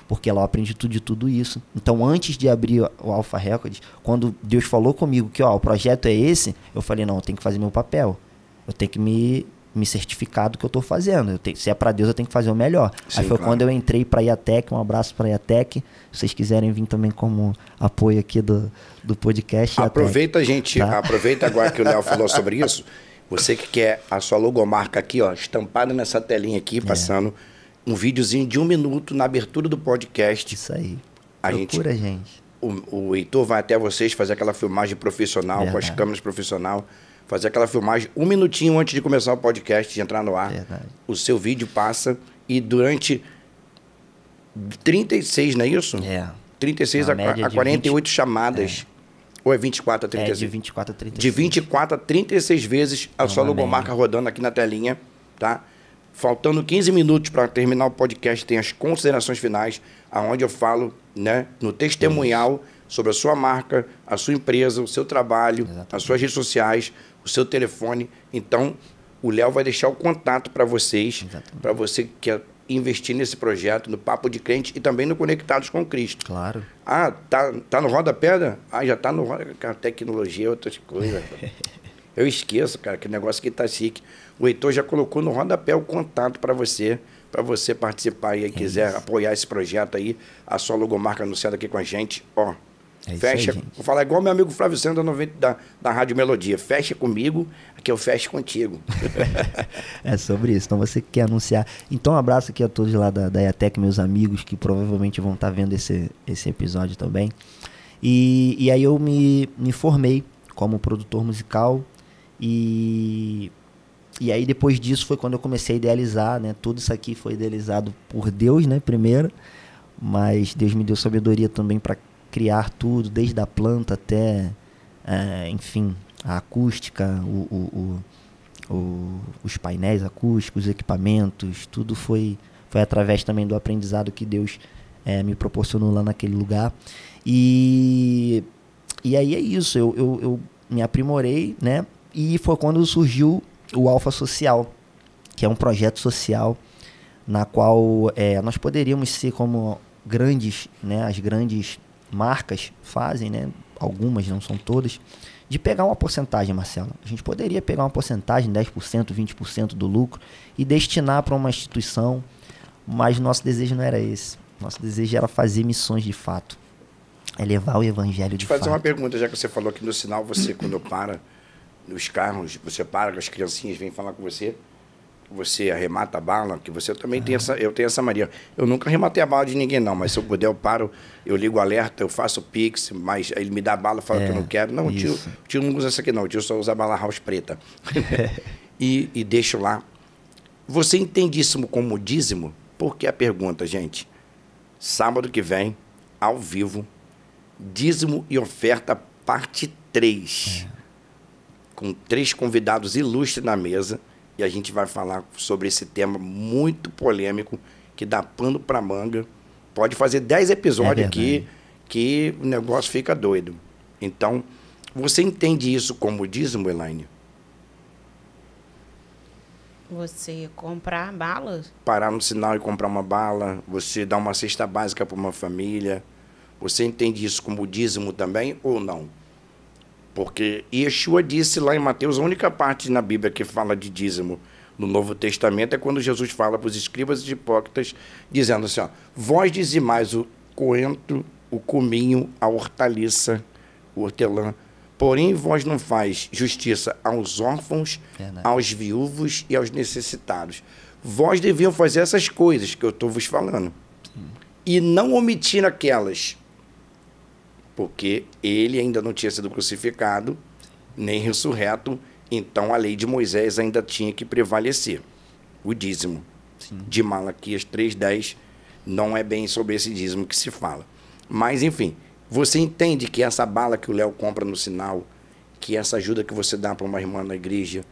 porque lá eu aprendi tudo isso. Então, antes de abrir o Alpha Records, quando Deus falou comigo que o projeto é esse, eu falei, não, eu tenho que fazer meu papel. Eu tenho que me certificar do que eu estou fazendo. Se é para Deus, eu tenho que fazer o melhor. Sim, aí foi quando eu entrei para a IATEC, um abraço para a IATEC. Se vocês quiserem vir também como apoio aqui do podcast. Aproveita, IATEC, gente, tá? Aproveita agora que o Léo falou sobre isso. Você que quer a sua logomarca aqui, ó, estampada nessa telinha aqui, passando um videozinho de 1 minuto na abertura do podcast. Isso aí. Procura, gente. O Heitor vai até vocês fazer aquela filmagem profissional, com as câmeras profissional, fazer aquela filmagem 1 minutinho antes de começar o podcast, de entrar no ar. Verdade. O seu vídeo passa e durante 36, não é isso? 36 a 48 20... chamadas. Ou é 24 a 36? De 24 a 36. De 24 a 36 vezes a sua logomarca rodando aqui na telinha, tá? Faltando 15 minutos para terminar o podcast, tem as considerações finais, aonde eu falo, né, no testemunhal sobre a sua marca, a sua empresa, o seu trabalho, as suas redes sociais, o seu telefone. Então, o Léo vai deixar o contato para vocês, para você que quer investir nesse projeto, no Papo de Crente e também no Conectados com Cristo. Claro. Ah, tá no Roda Pedra? Ah, já tá no Roda... Cara, tecnologia, outras coisas. Eu esqueço, cara, que negócio que tá chique. O Heitor já colocou no rodapé o contato para você participar e quiser apoiar esse projeto aí, a sua logomarca anunciada aqui com a gente, ó. Fecha, aí, vou falar igual meu amigo Flávio Santos da Rádio Melodia. Fecha comigo, que eu fecho contigo. É sobre isso. Então, você quer anunciar. Então, um abraço aqui a todos lá da IATEC, meus amigos, que provavelmente vão estar vendo esse episódio também. E aí eu me formei como produtor musical. E aí, depois disso, foi quando eu comecei a idealizar, né? Tudo isso aqui foi idealizado por Deus, né? Primeiro. Mas Deus me deu sabedoria também para criar tudo, desde a planta até, enfim, a acústica, os painéis acústicos, os equipamentos, tudo foi através também do aprendizado que Deus me proporcionou lá naquele lugar. E aí é isso, eu me aprimorei, né? E foi quando surgiu o Alpha Social, que é um projeto social na qual nós poderíamos ser como grandes, né? As grandes marcas fazem, né? Algumas, não são todas, de pegar uma porcentagem, Marcelo. A gente poderia pegar uma porcentagem, 10%, 20% do lucro e destinar para uma instituição, mas nosso desejo não era esse. Nosso desejo era fazer missões de fato, levar o evangelho de fato. Deixa eu fazer uma pergunta, já que você falou que no sinal você, quando para nos carros, você para, as criancinhas vêm falar com você, você arremata a bala, que você também tem eu tenho essa mania. Eu nunca arrematei a bala de ninguém, não, mas se eu puder, eu paro, eu ligo o alerta, eu faço o pix, mas ele me dá a bala, fala que eu não quero. Não, o tio não usa essa aqui, não. O tio só usa a bala house preta. e deixo lá. Você entende isso como dízimo? Por que a pergunta, gente? Sábado que vem, ao vivo, dízimo e oferta, parte 3. Com 3 convidados ilustres na mesa. E a gente vai falar sobre esse tema muito polêmico, que dá pano para manga. Pode fazer 10 episódios aqui, que o negócio fica doido. Então, você entende isso como dízimo, Elaine? Você comprar balas? Parar no sinal e comprar uma bala, você dar uma cesta básica para uma família. Você entende isso como dízimo também ou não? Porque Yeshua disse lá em Mateus, a única parte na Bíblia que fala de dízimo. no Novo Testamento, é quando Jesus fala para os escribas e hipócritas, dizendo assim, ó, vós dizimais o coentro, o cominho, a hortaliça, o hortelã, porém vós não faz justiça aos órfãos, aos viúvos e aos necessitados. Vós deviam fazer essas coisas que eu estou vos falando. Sim. E não omitir aquelas, porque ele ainda não tinha sido crucificado, nem ressurreto, então a lei de Moisés ainda tinha que prevalecer. O dízimo. Sim. De Malaquias 3:10 não é bem sobre esse dízimo que se fala. Mas, enfim, você entende que essa bala que o Léo compra no sinal, que essa ajuda que você dá para uma irmã na igreja,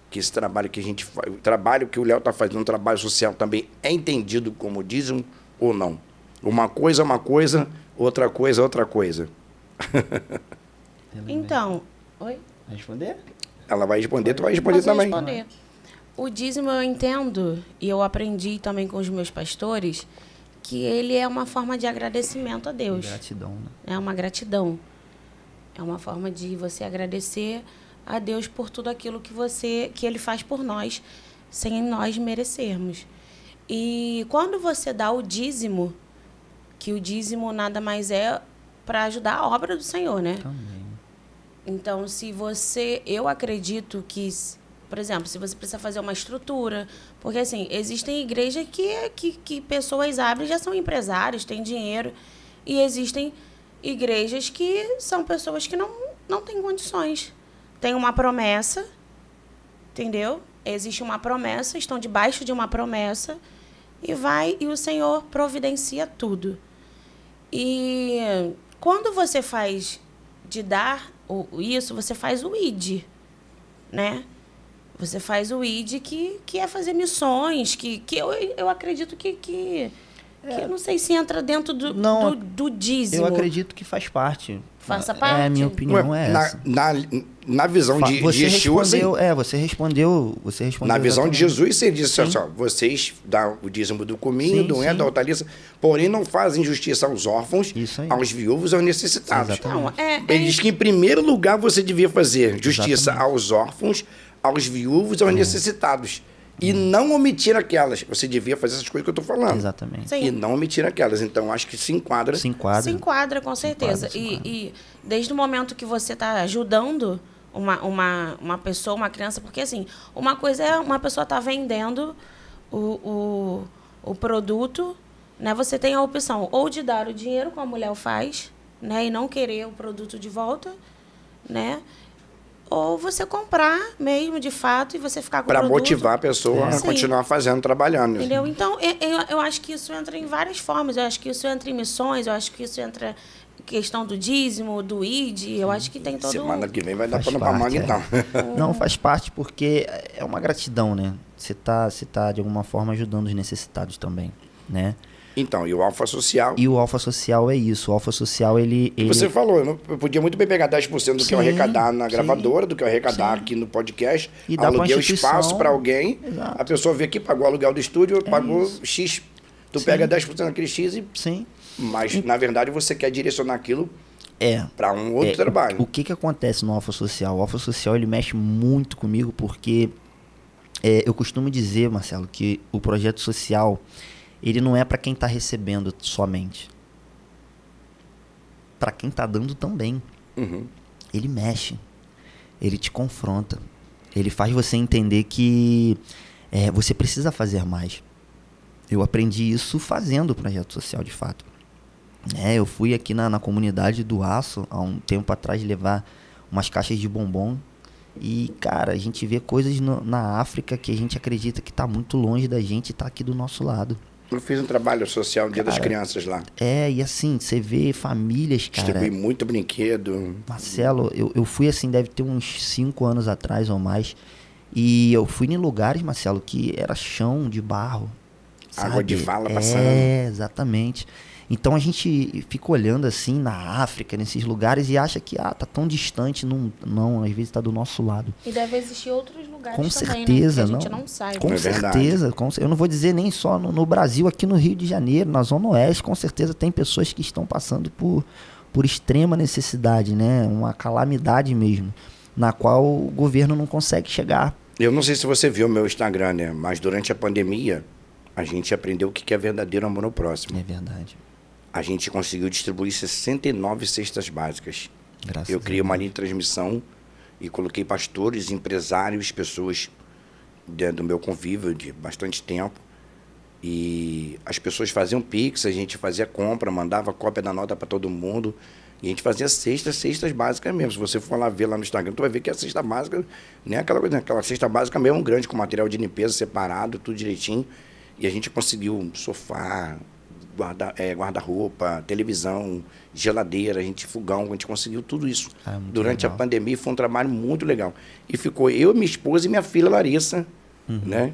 que esse trabalho que a gente faz, o trabalho que o Léo está fazendo, um trabalho social também, é entendido como dízimo ou não? Uma coisa é uma coisa, outra coisa é outra coisa. Então, oi? Vai responder? Ela vai responder, tu vai responder também. Responder. O dízimo eu entendo, e eu aprendi também com os meus pastores, que ele é uma forma de agradecimento a Deus. Gratidão, né? É uma gratidão. É uma forma de você agradecer a Deus por tudo aquilo que Ele faz por nós, sem nós merecermos. E quando você dá o dízimo, que o dízimo nada mais é para ajudar a obra do Senhor, né? Também. Então, eu acredito que, por exemplo, se você precisa fazer uma estrutura, porque assim, existem igrejas que pessoas abrem e já são empresários, têm dinheiro, e existem igrejas que são pessoas que não têm condições. Tem uma promessa, entendeu? Existe uma promessa, estão debaixo de uma promessa, e o Senhor providencia tudo. E quando você faz de dar isso, você faz o ID, né? Você faz o ID que é fazer missões, que eu acredito que eu não sei se entra dentro do dízimo. Eu acredito que faz parte. Faça parte? A minha opinião é essa. Na visão de Jesus... Você respondeu. Na visão de Jesus, você disse assim, ó, vocês dão o dízimo do cominho, do da hortaliça, porém não fazem justiça aos órfãos, aos viúvos e aos necessitados. Então, Ele diz que, em primeiro lugar, você devia fazer justiça aos órfãos, aos viúvos e aos necessitados. E não omitir aquelas. Você devia fazer essas coisas que eu estou falando. Exatamente. Sim. E não omitir aquelas. Então, acho que se enquadra. Se enquadra, com certeza. Se enquadra. E desde o momento que você está ajudando uma pessoa, uma criança, porque assim, uma coisa é uma pessoa estar vendendo o produto, né? Você tem a opção ou de dar o dinheiro, como a mulher faz, né? E não querer o produto de volta, né? Ou você comprar mesmo, de fato, e você ficar com o produto. Para motivar a pessoa a continuar fazendo, trabalhando. Entendeu? Então, eu acho que isso entra em várias formas. Eu acho que isso entra em missões, eu acho que isso entra em questão do dízimo, do ID. Eu acho que tem todo... Semana que vem vai dar pano pra manga, então. Não, faz parte porque é uma gratidão, né? Você tá, de alguma forma, ajudando os necessitados também, né? Então, e o Alfa Social? E o Alfa Social é isso. O Alfa Social, ele... Você falou, eu podia muito bem pegar 10% do que eu arrecadar na gravadora, do que eu arrecadar aqui no podcast, e aluguei o espaço para alguém, Exato. A pessoa veio aqui, pagou o aluguel do estúdio, pagou isso. X. Tu pega 10% daquele X e... Sim. Mas, na verdade, você quer direcionar aquilo para um outro trabalho. O que acontece no Alfa Social? O Alfa Social, ele mexe muito comigo porque eu costumo dizer, Marcelo, que o projeto social... ele não é para quem está recebendo somente. Para quem está dando também. Uhum. Ele mexe. Ele te confronta. Ele faz você entender que você precisa fazer mais. Eu aprendi isso fazendo o projeto social, de fato. Eu fui aqui na comunidade do Aço, há um tempo atrás, levar umas caixas de bombom. E, cara, a gente vê coisas na África que a gente acredita que está muito longe da gente e está aqui do nosso lado. Eu fiz um trabalho social no Dia das Crianças lá. E assim, você vê famílias, cara... Distribuí muito brinquedo. Marcelo, eu fui assim, deve ter uns 5 anos atrás ou mais. E eu fui em lugares, Marcelo, que era chão de barro. Sabe? Água de vala passando. Exatamente. Então a gente fica olhando assim na África, nesses lugares, e acha que tá tão distante. Não, às vezes tá do nosso lado. E deve existir outros lugares com também, certeza, né? Que a gente não sabe. Com certeza. Eu não vou dizer nem só no Brasil, aqui no Rio de Janeiro, na Zona Oeste, com certeza tem pessoas que estão passando por extrema necessidade, né? Uma calamidade mesmo, na qual o governo não consegue chegar. Eu não sei se você viu o meu Instagram, né? Mas durante a pandemia, a gente aprendeu o que é verdadeiro amor ao próximo. É verdade. A gente conseguiu distribuir 69 cestas básicas. Graças Eu a criei uma Deus. linha de transmissão e coloquei pastores, empresários, pessoas do meu convívio de bastante tempo. E as pessoas faziam Pix, a gente fazia compra, mandava cópia da nota para todo mundo. E a gente fazia cestas básicas mesmo. Se você for lá ver lá no Instagram, tu vai ver que a cesta básica, né, aquela coisa, aquela cesta básica mesmo grande, com material de limpeza separado, tudo direitinho. E a gente conseguiu sofá, guarda-roupa, televisão, geladeira, fogão, a gente conseguiu tudo isso. Muito Durante legal. a pandemia, foi um trabalho muito legal. E ficou eu, minha esposa e minha filha Larissa, né,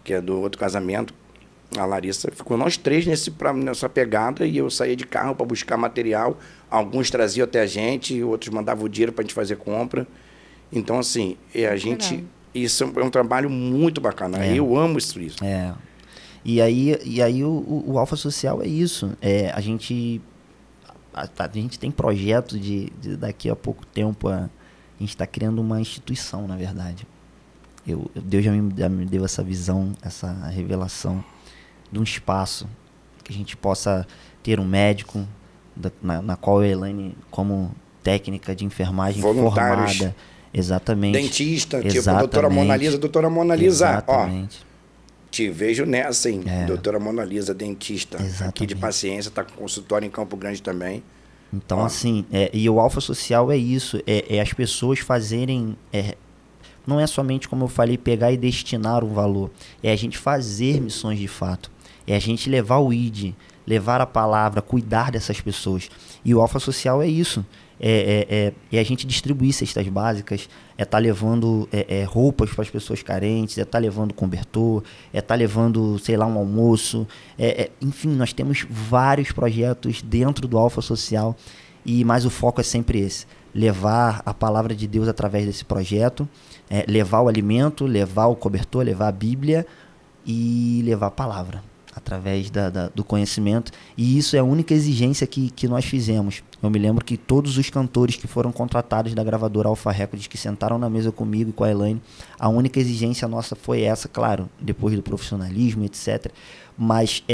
que é do outro casamento. A Larissa ficou nós três nessa pegada, e eu saía de carro para buscar material. Alguns traziam até a gente, outros mandavam o dinheiro para a gente fazer compra. Então, assim, isso é um trabalho muito bacana. Eu amo isso. É. E aí o Alfa Social é isso. A gente tem projeto de daqui a pouco tempo a gente está criando uma instituição, na verdade. Deus já me deu essa visão, essa revelação de um espaço que a gente possa ter um médico, na qual a Elaine, como técnica de enfermagem voluntários, formada, exatamente, dentista, tipo a doutora Mona Lisa, exatamente. Te vejo nessa, hein? Doutora Mona Lisa, dentista, aqui de Paciência, está com consultório em Campo Grande também. Então, assim, e o Alfa Social é isso, é as pessoas fazerem... não é somente, como eu falei, pegar e destinar um valor. É a gente fazer missões de fato. É a gente levar o ID, levar a palavra, cuidar dessas pessoas. E o Alfa Social é isso. É a gente distribuir cestas básicas, é estar levando roupas para as pessoas carentes, é estar levando cobertor, é estar levando, sei lá, um almoço. Enfim, nós temos vários projetos dentro do Alfa Social, mas o foco é sempre esse. Levar a palavra de Deus através desse projeto, levar o alimento, levar o cobertor, levar a Bíblia e levar a palavra através do conhecimento. E isso é a única exigência que nós fizemos. Eu me lembro que todos os cantores que foram contratados da gravadora Alfa Records, que sentaram na mesa comigo e com a Elaine, a única exigência nossa foi essa, claro, depois do profissionalismo, etc. Mas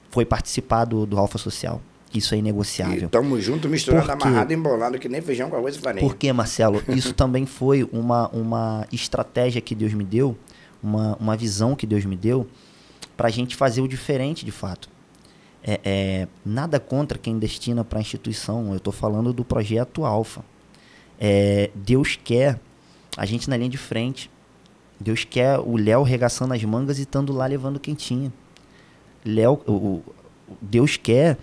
foi participar do Alfa Social. Isso é inegociável. E tamo junto, misturando, amarrado, embolado, que nem feijão com arroz e farinha. Por quê, Marcelo? Isso também foi uma estratégia que Deus me deu, uma visão que Deus me deu, para a gente fazer o diferente de fato. Nada contra quem destina para a instituição. Eu estou falando do projeto Alfa. Deus quer a gente na linha de frente. Deus quer o Léo regaçando as mangas e estando lá levando quentinha. Deus quer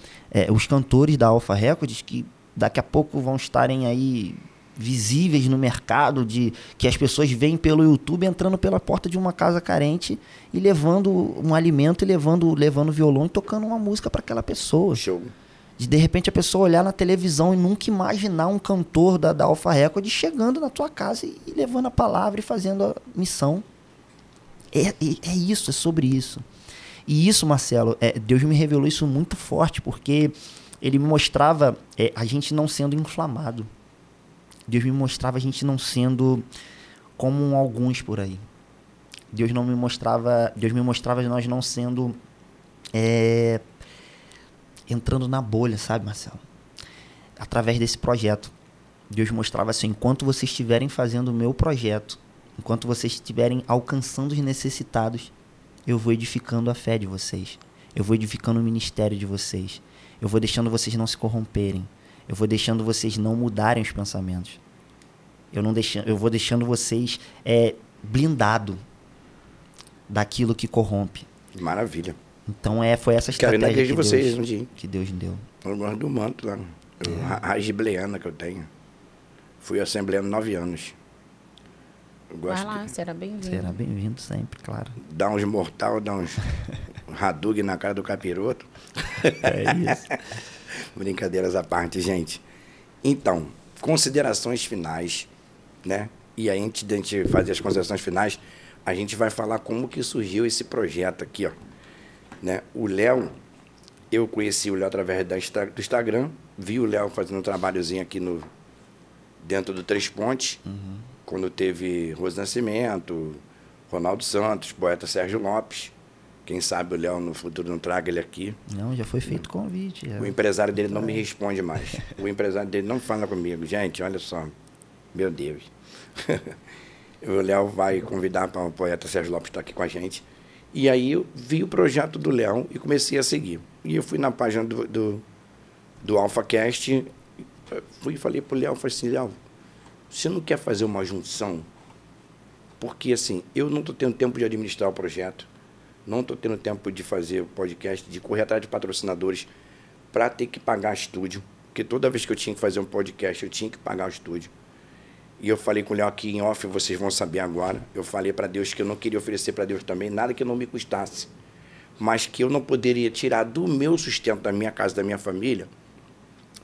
os cantores da Alfa Records que daqui a pouco vão estarem aí visíveis no mercado, que as pessoas veem pelo YouTube entrando pela porta de uma casa carente e levando um alimento e levando violão e tocando uma música para aquela pessoa. Show. De repente a pessoa olhar na televisão e nunca imaginar um cantor da Alfa Records chegando na tua casa e levando a palavra e fazendo a missão. É isso, é sobre isso. E isso, Marcelo, Deus me revelou isso muito forte, porque ele me mostrava a gente não sendo inflamado. Deus me mostrava a gente não sendo como alguns por aí. Deus me mostrava nós não sendo entrando na bolha, sabe, Marcelo? Através desse projeto. Deus mostrava assim, enquanto vocês estiverem fazendo o meu projeto, enquanto vocês estiverem alcançando os necessitados, eu vou edificando a fé de vocês. Eu vou edificando o ministério de vocês. Eu vou deixando vocês não se corromperem. Eu vou deixando vocês não mudarem os pensamentos. Eu vou deixando vocês blindado daquilo que corrompe. Maravilha. Então foi essa estratégia Quero ir na igreja de vocês um dia. Que Deus me deu. Eu gosto do manto lá. A assembleana que eu tenho. Fui assembleano 9 anos. Eu gosto Vai lá, será bem-vindo. Será bem-vindo sempre, claro. Dá uns mortal, dá uns Hadouken na cara do capiroto. É isso. Brincadeiras à parte, gente. Então, considerações finais, né? E aí, antes de a gente fazer as considerações finais, a gente vai falar como que surgiu esse projeto aqui, ó. Né? O Léo, eu conheci o Léo através do Instagram, vi o Léo fazendo um trabalhozinho aqui dentro do Três Pontes, quando teve Rose Nascimento, Ronaldo Santos, poeta Sérgio Lopes. Quem sabe o Léo no futuro não traga ele aqui. Não, já foi feito convite. O empresário dele não me responde mais. O empresário dele não fala comigo. Gente, olha só. Meu Deus. O Léo vai convidar para o poeta Sérgio Lopes estar aqui com a gente. E aí eu vi o projeto do Léo e comecei a seguir. E eu fui na página do AlphaCast, fui e falei para o Léo, falei assim, Léo, você não quer fazer uma junção? Porque, assim, eu não estou tendo tempo de administrar o projeto, não estou tendo tempo de fazer o podcast, de correr atrás de patrocinadores para ter que pagar estúdio, porque toda vez que eu tinha que fazer um podcast, eu tinha que pagar o estúdio. E eu falei com o Léo aqui em off, vocês vão saber agora, eu falei para Deus que eu não queria oferecer para Deus também nada que não me custasse, mas que eu não poderia tirar do meu sustento, da minha casa, da minha família,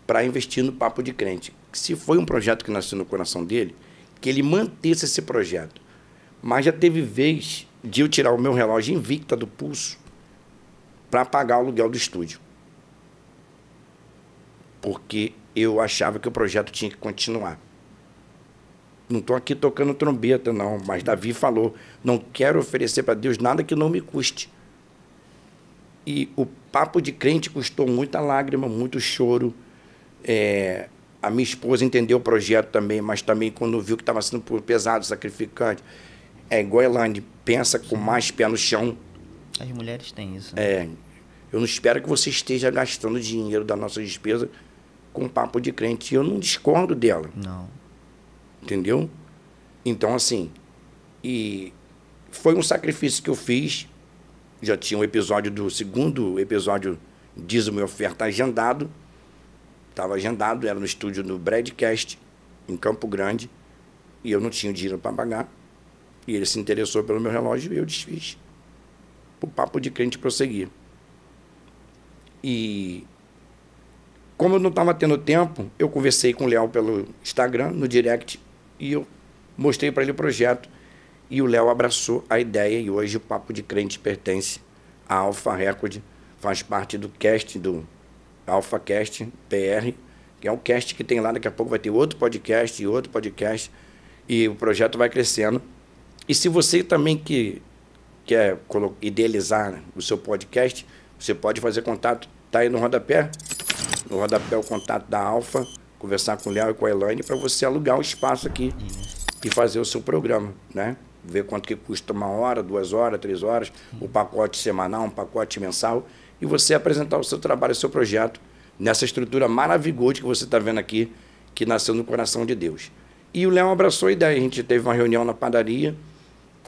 para investir no Papo de Crente. Se foi um projeto que nasceu no coração dele, que ele mantesse esse projeto. Mas já teve vez de eu tirar o meu relógio invicta do pulso para pagar o aluguel do estúdio. Porque eu achava que o projeto tinha que continuar. Não estou aqui tocando trombeta, não, mas Davi falou, não quero oferecer para Deus nada que não me custe. E o Papo de Crente custou muita lágrima, muito choro. A minha esposa entendeu o projeto também, mas também quando viu que estava sendo pesado, sacrificante, igual a Elaine, pensa com mais pé no chão. As mulheres têm isso. Né? Eu não espero que você esteja gastando dinheiro da nossa despesa com Papo de Crente. Eu não discordo dela. Não. Entendeu? Então, assim, e foi um sacrifício que eu fiz. Já tinha um episódio do segundo episódio, Dízimo e Oferta, agendado. Estava agendado, era no estúdio do Bradcast, em Campo Grande, e eu não tinha dinheiro para pagar. E ele se interessou pelo meu relógio e eu desfiz. O Papo de Crente prosseguir. E como eu não estava tendo tempo, eu conversei com o Léo pelo Instagram, no direct, e eu mostrei para ele o projeto. E o Léo abraçou a ideia, e hoje o Papo de Crente pertence à Alpha Record, faz parte do cast do AlphaCast PR, que é o cast que tem lá, daqui a pouco vai ter outro podcast e outro podcast, e o projeto vai crescendo. E se você também que quer idealizar o seu podcast, você pode fazer contato, tá aí no rodapé o contato da Alpha, conversar com o Léo e com a Elaine para você alugar um espaço aqui e fazer o seu programa, né? Ver quanto que custa 1 hora, 2 horas, 3 horas, um pacote semanal, um pacote mensal, e você apresentar o seu trabalho, o seu projeto, nessa estrutura maravilhosa que você está vendo aqui, que nasceu no coração de Deus. E o Léo abraçou a ideia. A gente teve uma reunião na padaria,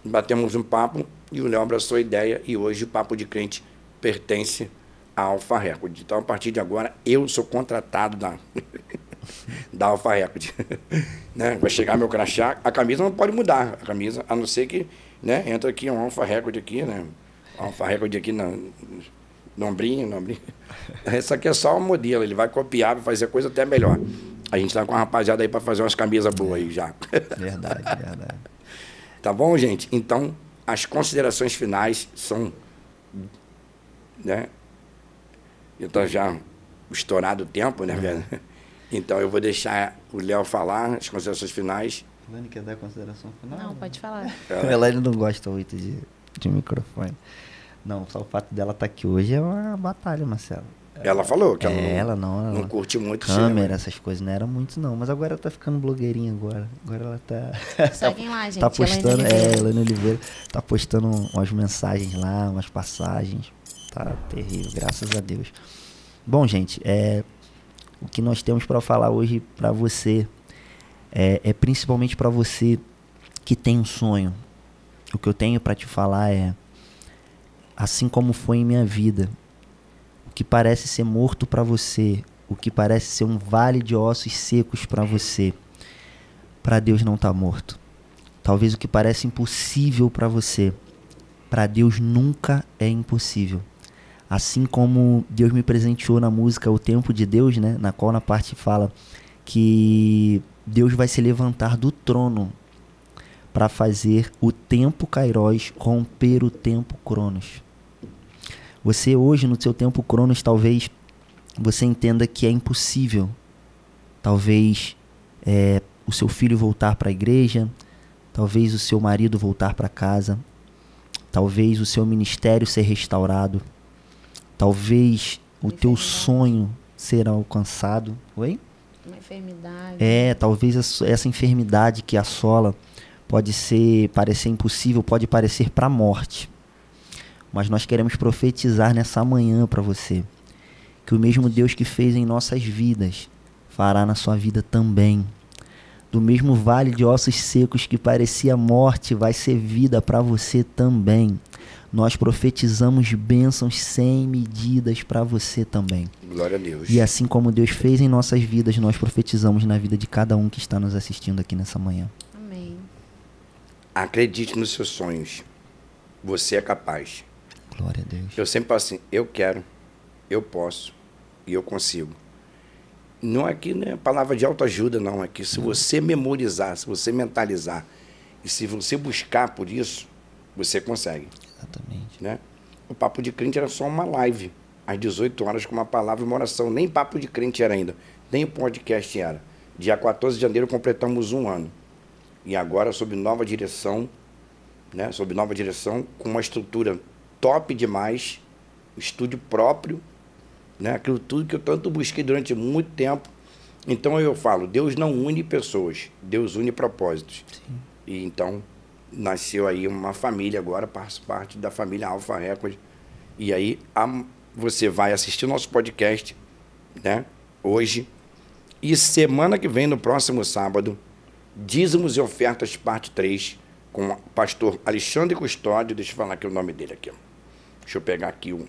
batemos um papo, e o Léo abraçou a ideia, e hoje o Papo de Crente pertence à Alpha Record. Então, a partir de agora, eu sou contratado da Alpha Record. Né? Vai chegar meu crachá, a camisa não pode mudar, a camisa, a não ser que, né, entra aqui um Alpha Record aqui, né? Alpha Record aqui no ombrinho. Isso aqui é só um modelo, ele vai copiar, vai fazer coisa até melhor. A gente tá com uma rapaziada aí para fazer umas camisas boas aí já. Verdade. Tá bom, gente? Então, as considerações finais são, né? Eu tô já estourado o tempo, né, velho? Então, eu vou deixar o Léo falar as considerações finais. Elaine, quer dar consideração final? Não, pode falar. A Elaine não gosta muito de microfone. Não, só o fato dela estar aqui hoje é uma batalha, Marcelo. Ela falou que ela não curte muito câmera, cinema. Essas coisas, não era muito não. Mas agora ela tá ficando blogueirinha agora. Agora ela tá... Seguem lá, gente. Tá postando, Elaine Oliveira. Tá postando umas mensagens lá, umas passagens. Tá terrível, graças a Deus. Bom, gente, o que nós temos para falar hoje para você é principalmente para você que tem um sonho. O que eu tenho para te falar é, assim como foi em minha vida, o que parece ser morto para você, o que parece ser um vale de ossos secos para você, para Deus não tá morto. Talvez o que parece impossível para você, para Deus nunca é impossível. Assim como Deus me presenteou na música O Tempo de Deus, né, na qual na parte fala que Deus vai se levantar do trono para fazer o tempo Kairos romper o tempo Cronos. Você hoje, no seu tempo Cronos, talvez você entenda que é impossível. Talvez o seu filho voltar para a igreja, talvez o seu marido voltar para casa, talvez o seu ministério ser restaurado, talvez o teu sonho ser alcançado. Oi? Uma enfermidade. Talvez essa enfermidade que assola pode parecer impossível, pode parecer para a morte. Mas nós queremos profetizar nessa manhã para você que o mesmo Deus que fez em nossas vidas fará na sua vida também. Do mesmo vale de ossos secos que parecia morte, vai ser vida para você também. Nós profetizamos bênçãos sem medidas para você também. Glória a Deus. E assim como Deus fez em nossas vidas, nós profetizamos na vida de cada um que está nos assistindo aqui nessa manhã. Amém. Acredite nos seus sonhos. Você é capaz. Glória a Deus. Eu sempre falo assim, eu quero, eu posso e eu consigo. Não é aqui, né, palavra de autoajuda, não. É que se você memorizar, se você mentalizar e se você buscar por isso, você consegue. Exatamente. Né? O Papo de Crente era só uma live, às 18 horas, com uma palavra e uma oração. Nem Papo de Crente era ainda, nem o podcast era. Dia 14 de janeiro completamos 1 ano. E agora, sob nova direção, né, com uma estrutura top demais, um estúdio próprio, né, aquilo tudo que eu tanto busquei durante muito tempo. Então eu falo, Deus não une pessoas, Deus une propósitos. Sim. E então nasceu aí uma família agora, faço parte da família Alpha Record. E aí você vai assistir o nosso podcast, né, hoje. E semana que vem, no próximo sábado, Dízimos e Ofertas, parte 3, com o pastor Alexandre Custódio. Deixa eu falar aqui o nome dele aqui. Deixa eu pegar aqui o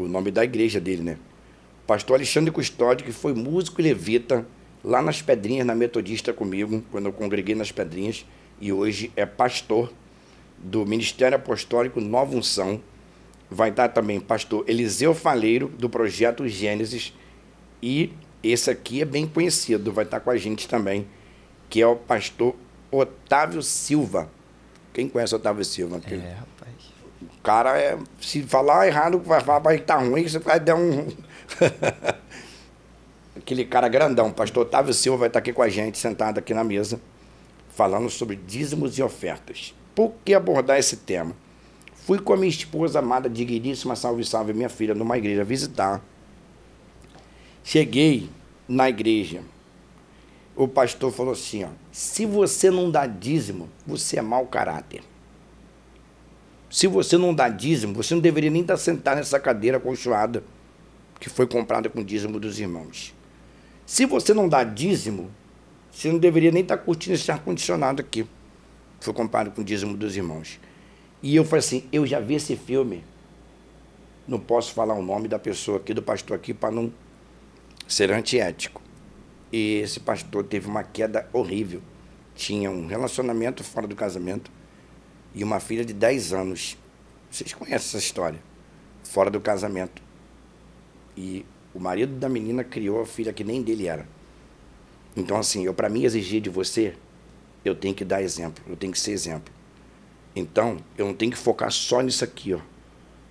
nome da igreja dele, né? Pastor Alexandre Custódio, que foi músico e levita lá nas Pedrinhas, na Metodista comigo, quando eu congreguei nas Pedrinhas, e hoje é pastor do Ministério Apostólico Nova Unção. Vai estar também pastor Eliseu Faleiro, do Projeto Gênesis, e esse aqui é bem conhecido, vai estar com a gente também, que é o pastor Otávio Silva. Quem conhece o Otávio Silva? Rapaz. O cara, se falar errado, vai estar ruim, você vai dar um... Aquele cara grandão, o pastor Otávio Silva, vai estar aqui com a gente, sentado aqui na mesa, falando sobre dízimos e ofertas. Por que abordar esse tema? Fui com a minha esposa amada, digníssima, salve, salve, minha filha, numa igreja visitar. Cheguei na igreja, o pastor falou assim, ó, se você não dá dízimo, você é mau caráter. Se você não dá dízimo, você não deveria nem estar sentado nessa cadeira acolchoada que foi comprada com dízimo dos irmãos. Se você não dá dízimo, você não deveria nem estar curtindo esse ar-condicionado aqui. Foi comprado com dízimo dos irmãos. E eu falei assim, eu já vi esse filme. Não posso falar o nome da pessoa aqui, do pastor aqui, para não ser antiético. E esse pastor teve uma queda horrível. Tinha um relacionamento fora do casamento e uma filha de 10 anos. Vocês conhecem essa história? Fora do casamento. E o marido da menina criou a filha que nem dele era. Então, assim, para mim exigir de você, eu tenho que dar exemplo, eu tenho que ser exemplo. Então, eu não tenho que focar só nisso aqui, ó.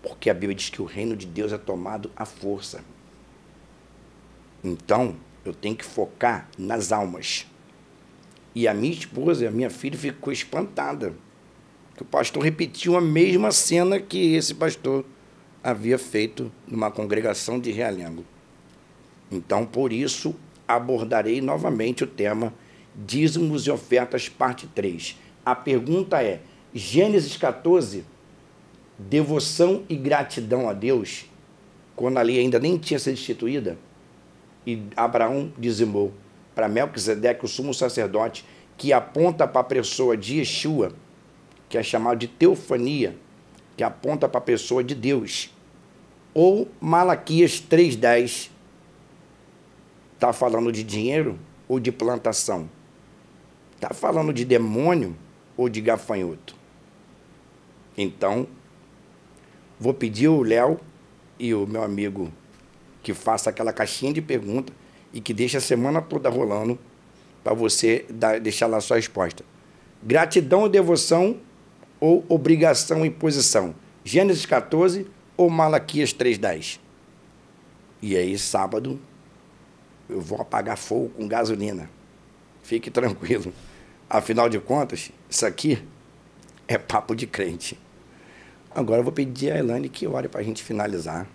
Porque a Bíblia diz que o reino de Deus é tomado à força. Então, eu tenho que focar nas almas. E a minha esposa e a minha filha ficou espantada. Que o pastor repetiu a mesma cena que esse pastor havia feito numa congregação de Realengo. Então, por isso, abordarei novamente o tema Dízimos e Ofertas, parte 3. A pergunta é, Gênesis 14, devoção e gratidão a Deus, quando a lei ainda nem tinha sido instituída, e Abraão dizimou para Melquisedeque, o sumo sacerdote, que aponta para a pessoa de Yeshua, que é chamado de teofania, que aponta para a pessoa de Deus. Ou Malaquias 3,10, está falando de dinheiro ou de plantação? Está falando de demônio ou de gafanhoto? Então, vou pedir o Léo e o meu amigo que faça aquela caixinha de pergunta e que deixe a semana toda rolando para você deixar lá a sua resposta. Gratidão ou devoção ou obrigação e posição? Gênesis 14 ou Malaquias 3,10? E aí, sábado, eu vou apagar fogo com gasolina. Fique tranquilo. Afinal de contas, isso aqui é papo de crente. Agora eu vou pedir a Elaine que ore para a gente finalizar.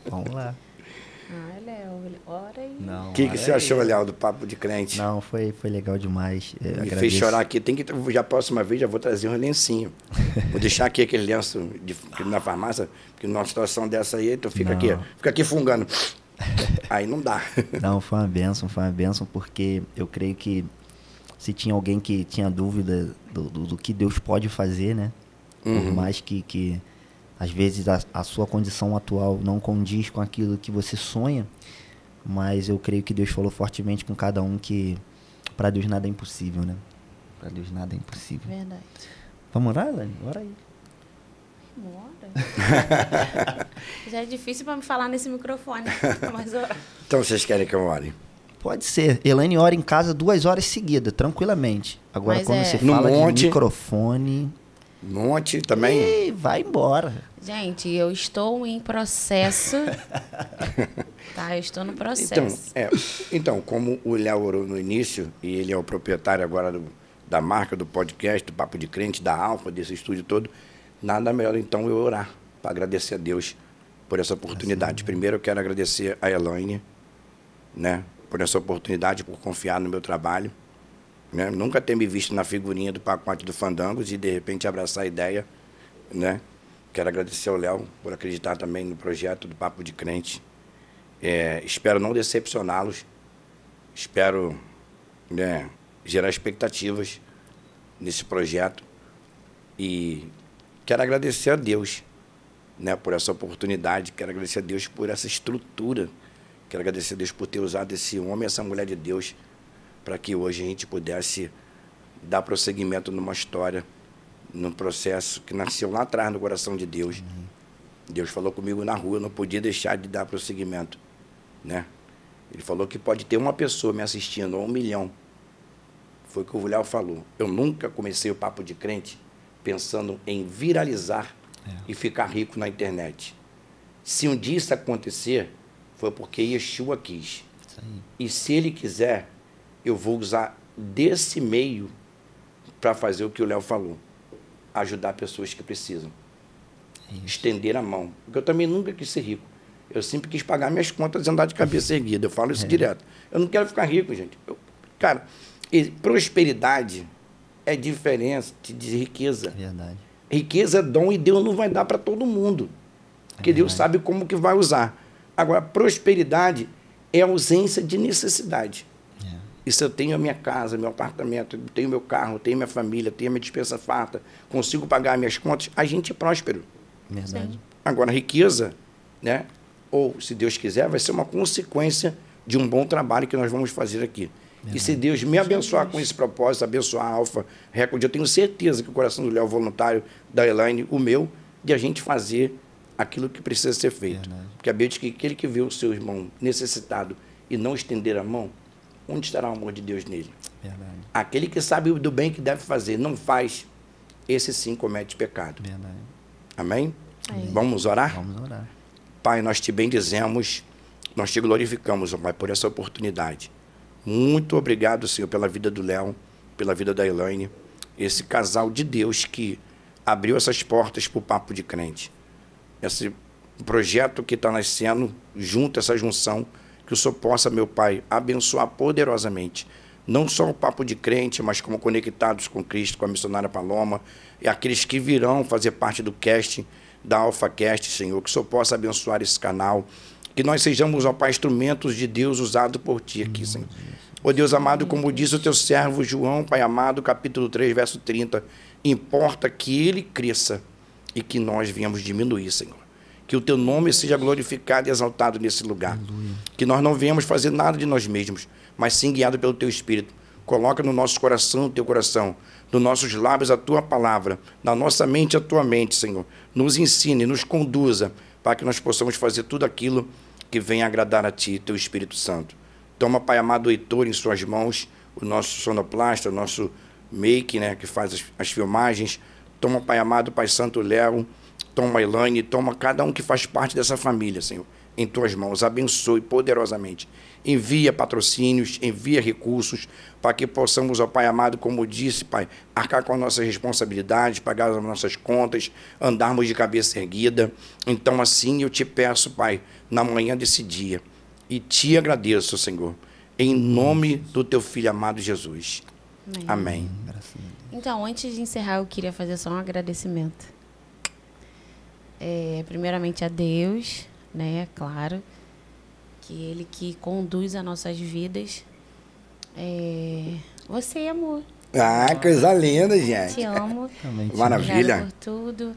Vamos lá. Léo, ora aí. Não, O que você achou, Léo, do papo de crente? Não, foi legal demais. Me agradeço. fez chorar aqui. Tem que, já a próxima vez já vou trazer um lencinho. Vou deixar aqui aquele lenço na farmácia, porque numa situação dessa aí, tu fica aqui fungando. Aí não dá. Não, foi uma bênção, porque eu creio que se tinha alguém que tinha dúvida do que Deus pode fazer, né? Por mais que às vezes a sua condição atual não condiz com aquilo que você sonha, mas eu creio que Deus falou fortemente com cada um que para Deus nada é impossível, né? Para Deus nada é impossível. Verdade. Vamos orar, Elaine? Ora aí. Bora. Já é difícil para me falar nesse microfone. Mas orar. Então vocês querem que eu ore? Pode ser. Elaine ora em casa 2 horas seguidas, tranquilamente. Agora, Mas quando você No fala monte. de microfone... Monte também? Ih, vai embora. Gente, eu estou em processo. Tá, eu estou no processo. Então, como o Léo orou no início, e ele é o proprietário agora da marca, do podcast, do Papo de Crente, da Alfa, desse estúdio todo, nada melhor então eu orar, para agradecer a Deus por essa oportunidade. Primeiro eu quero agradecer a Elaine, né, por essa oportunidade, por confiar no meu trabalho, né, nunca ter me visto na figurinha do pacote do Fandangos e de repente abraçar a ideia, né. Quero agradecer ao Léo por acreditar também no projeto do Papo de Crente. Espero não decepcioná-los, espero, né, gerar expectativas nesse projeto e quero agradecer a Deus, né, por essa oportunidade, quero agradecer a Deus por essa estrutura, quero agradecer a Deus por ter usado esse homem, essa mulher de Deus, para que hoje a gente pudesse dar prosseguimento numa história, num processo que nasceu lá atrás no coração de Deus. Deus falou comigo na rua, eu não podia deixar de dar prosseguimento, né? Ele falou que pode ter uma pessoa me assistindo, ou 1 milhão. Foi o que o Léo falou. Eu nunca comecei o Papo de Crente pensando em viralizar e ficar rico na internet. Se um dia isso acontecer, foi porque Yeshua quis. Isso aí. E se ele quiser, eu vou usar desse meio para fazer o que o Léo falou. Ajudar pessoas que precisam. Estender a mão. Porque eu também nunca quis ser rico. Eu sempre quis pagar minhas contas e andar de cabeça erguida. Eu falo isso direto. Eu não quero ficar rico, gente. Cara, prosperidade é diferente de riqueza. É verdade. Riqueza é dom e Deus não vai dar para todo mundo. Porque Deus sabe como que vai usar. Agora, prosperidade é ausência de necessidade. E se eu tenho a minha casa, meu apartamento, tenho meu carro, tenho minha família, tenho a minha despensa farta, consigo pagar minhas contas, a gente é próspero. Verdade. Sim. Agora, riqueza, né? Ou, se Deus quiser, vai ser uma consequência de um bom trabalho que nós vamos fazer aqui. Verdade. E se Deus me abençoar com esse propósito, abençoar a Alfa Record, eu tenho certeza que o coração do Léo voluntário, da Elaine, o meu, de a gente fazer aquilo que precisa ser feito. Verdade. Porque a Bíblia diz que aquele que vê o seu irmão necessitado e não estender a mão, onde estará o amor de Deus nele? Verdade. Aquele que sabe do bem que deve fazer, não faz, esse sim comete pecado. Verdade. Amém? Amém. Vamos orar? Vamos orar. Pai, nós te bendizemos, nós te glorificamos, ó Pai, por essa oportunidade. Muito obrigado, Senhor, pela vida do Léo, pela vida da Elaine, esse casal de Deus que abriu essas portas para o Papo de Crente. Esse projeto que está nascendo, junto essa junção, que o Senhor possa, meu Pai, abençoar poderosamente, não só o Papo de Crente, mas como conectados com Cristo, com a missionária Paloma, e aqueles que virão fazer parte do casting, da AlphaCast, Senhor, que o Senhor possa abençoar esse canal, que nós sejamos, ó Pai, instrumentos de Deus usados por Ti aqui, Senhor. Ó Deus amado, como diz o Teu servo João, Pai amado, capítulo 3, verso 30, importa que Ele cresça e que nós venhamos diminuir, Senhor. Que o Teu nome seja glorificado e exaltado nesse lugar. Aleluia. Que nós não venhamos fazer nada de nós mesmos, mas sim guiado pelo Teu Espírito. Coloca no nosso coração o Teu coração, nos nossos lábios a Tua palavra, na nossa mente a Tua mente, Senhor. Nos ensine, nos conduza, para que nós possamos fazer tudo aquilo que venha agradar a Ti, Teu Espírito Santo. Toma, Pai amado, o Heitor em suas mãos, o nosso sonoplasta, o nosso make, né, que faz as filmagens. Toma, Pai amado, Pai Santo Léo, toma a Elaine, toma cada um que faz parte dessa família, Senhor. em tuas mãos. Abençoe poderosamente. Envia patrocínios, envia recursos, para que possamos, ó Pai amado, como disse, Pai, arcar com as nossas responsabilidades, pagar as nossas contas, andarmos de cabeça erguida. Então, assim, eu te peço, Pai, na manhã desse dia, e te agradeço, Senhor, em nome do teu Filho amado Jesus. Amém. Então, antes de encerrar, eu queria fazer só um agradecimento. Primeiramente a Deus, né, claro, que Ele que conduz as nossas vidas. Você, amor. Ah, coisa linda, gente. Te amo. Maravilha. Obrigada por tudo.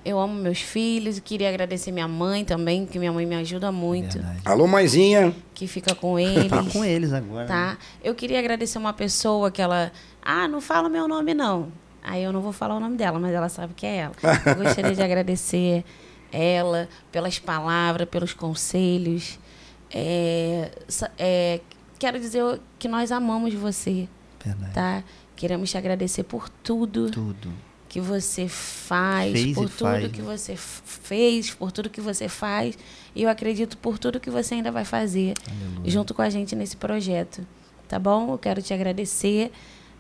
Eu amo meus filhos. Queria agradecer minha mãe também, porque minha mãe me ajuda muito. Verdade. Alô, mãezinha. Que fica com eles. Tá com eles agora. Tá? Né? Eu queria agradecer uma pessoa que ela... não fala meu nome, não. Aí eu não vou falar o nome dela, mas ela sabe que é ela. Eu gostaria de agradecer ela pelas palavras, pelos conselhos. Quero dizer que nós amamos você. Verdade. Tá? Queremos te agradecer por tudo. Que você faz, que você fez, por tudo que você faz. E eu acredito por tudo que você ainda vai fazer. Aleluia. Junto com a gente nesse projeto. Tá bom? Eu quero te agradecer.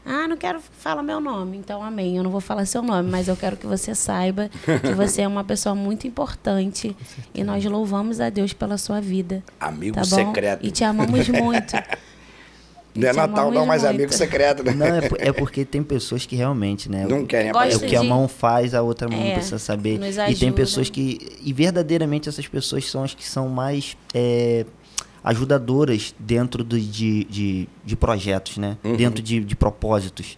Não quero falar meu nome, então amém. Eu não vou falar seu nome, mas eu quero que você saiba que você é uma pessoa muito importante. E nós louvamos a Deus pela sua vida. Amigo tá bom? secreto. E te amamos muito. Não é Natal, não, mas é amigo secreto, né? Não, é porque tem pessoas que realmente, né? Não querem É o aparecer. que a mão faz, a outra mão precisa saber. Nos E tem ajuda. pessoas que... E verdadeiramente essas pessoas são as que são mais ajudadoras dentro de projetos, né? Uhum. Dentro de propósitos.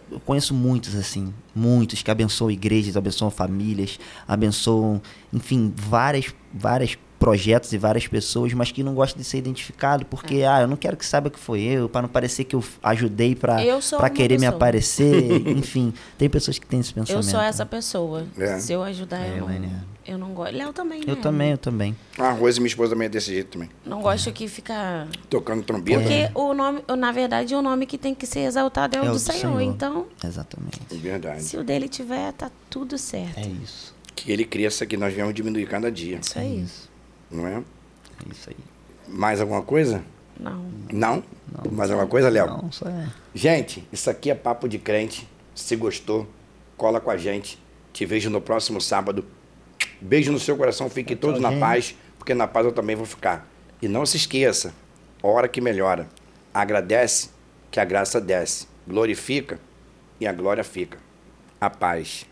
Eu conheço muitos, assim. Muitos que abençoam igrejas, abençoam famílias, abençoam, enfim, várias projetos e várias pessoas, mas que não gostam de ser identificado, porque eu não quero que saiba que foi eu, para não parecer que eu ajudei para querer me aparecer. Enfim, tem pessoas que têm esse pensamento. Eu sou essa pessoa. É. Se eu ajudar, eu não gosto. Léo também, né? Eu também. A Rose, minha esposa, também é desse jeito também. Não gosto que fica... Tocando trombeta. Porque o nome, na verdade, o nome que tem que ser exaltado é o do Senhor. Então, exatamente. Verdade. Se o dele tiver, tá tudo certo. É isso. Que ele cresça, que nós viemos diminuir cada dia. Isso aí. Não é? É isso aí. Mais alguma coisa? Não. Não? Mais alguma coisa, Léo? Não, só é. Gente, isso aqui é Papo de Crente. Se gostou, cola com a gente. Te vejo no próximo sábado. Beijo no seu coração. Fiquem todos na paz, porque na paz eu também vou ficar. E não se esqueça, hora que melhora. Agradece, que a graça desce. Glorifica, e a glória fica. A paz.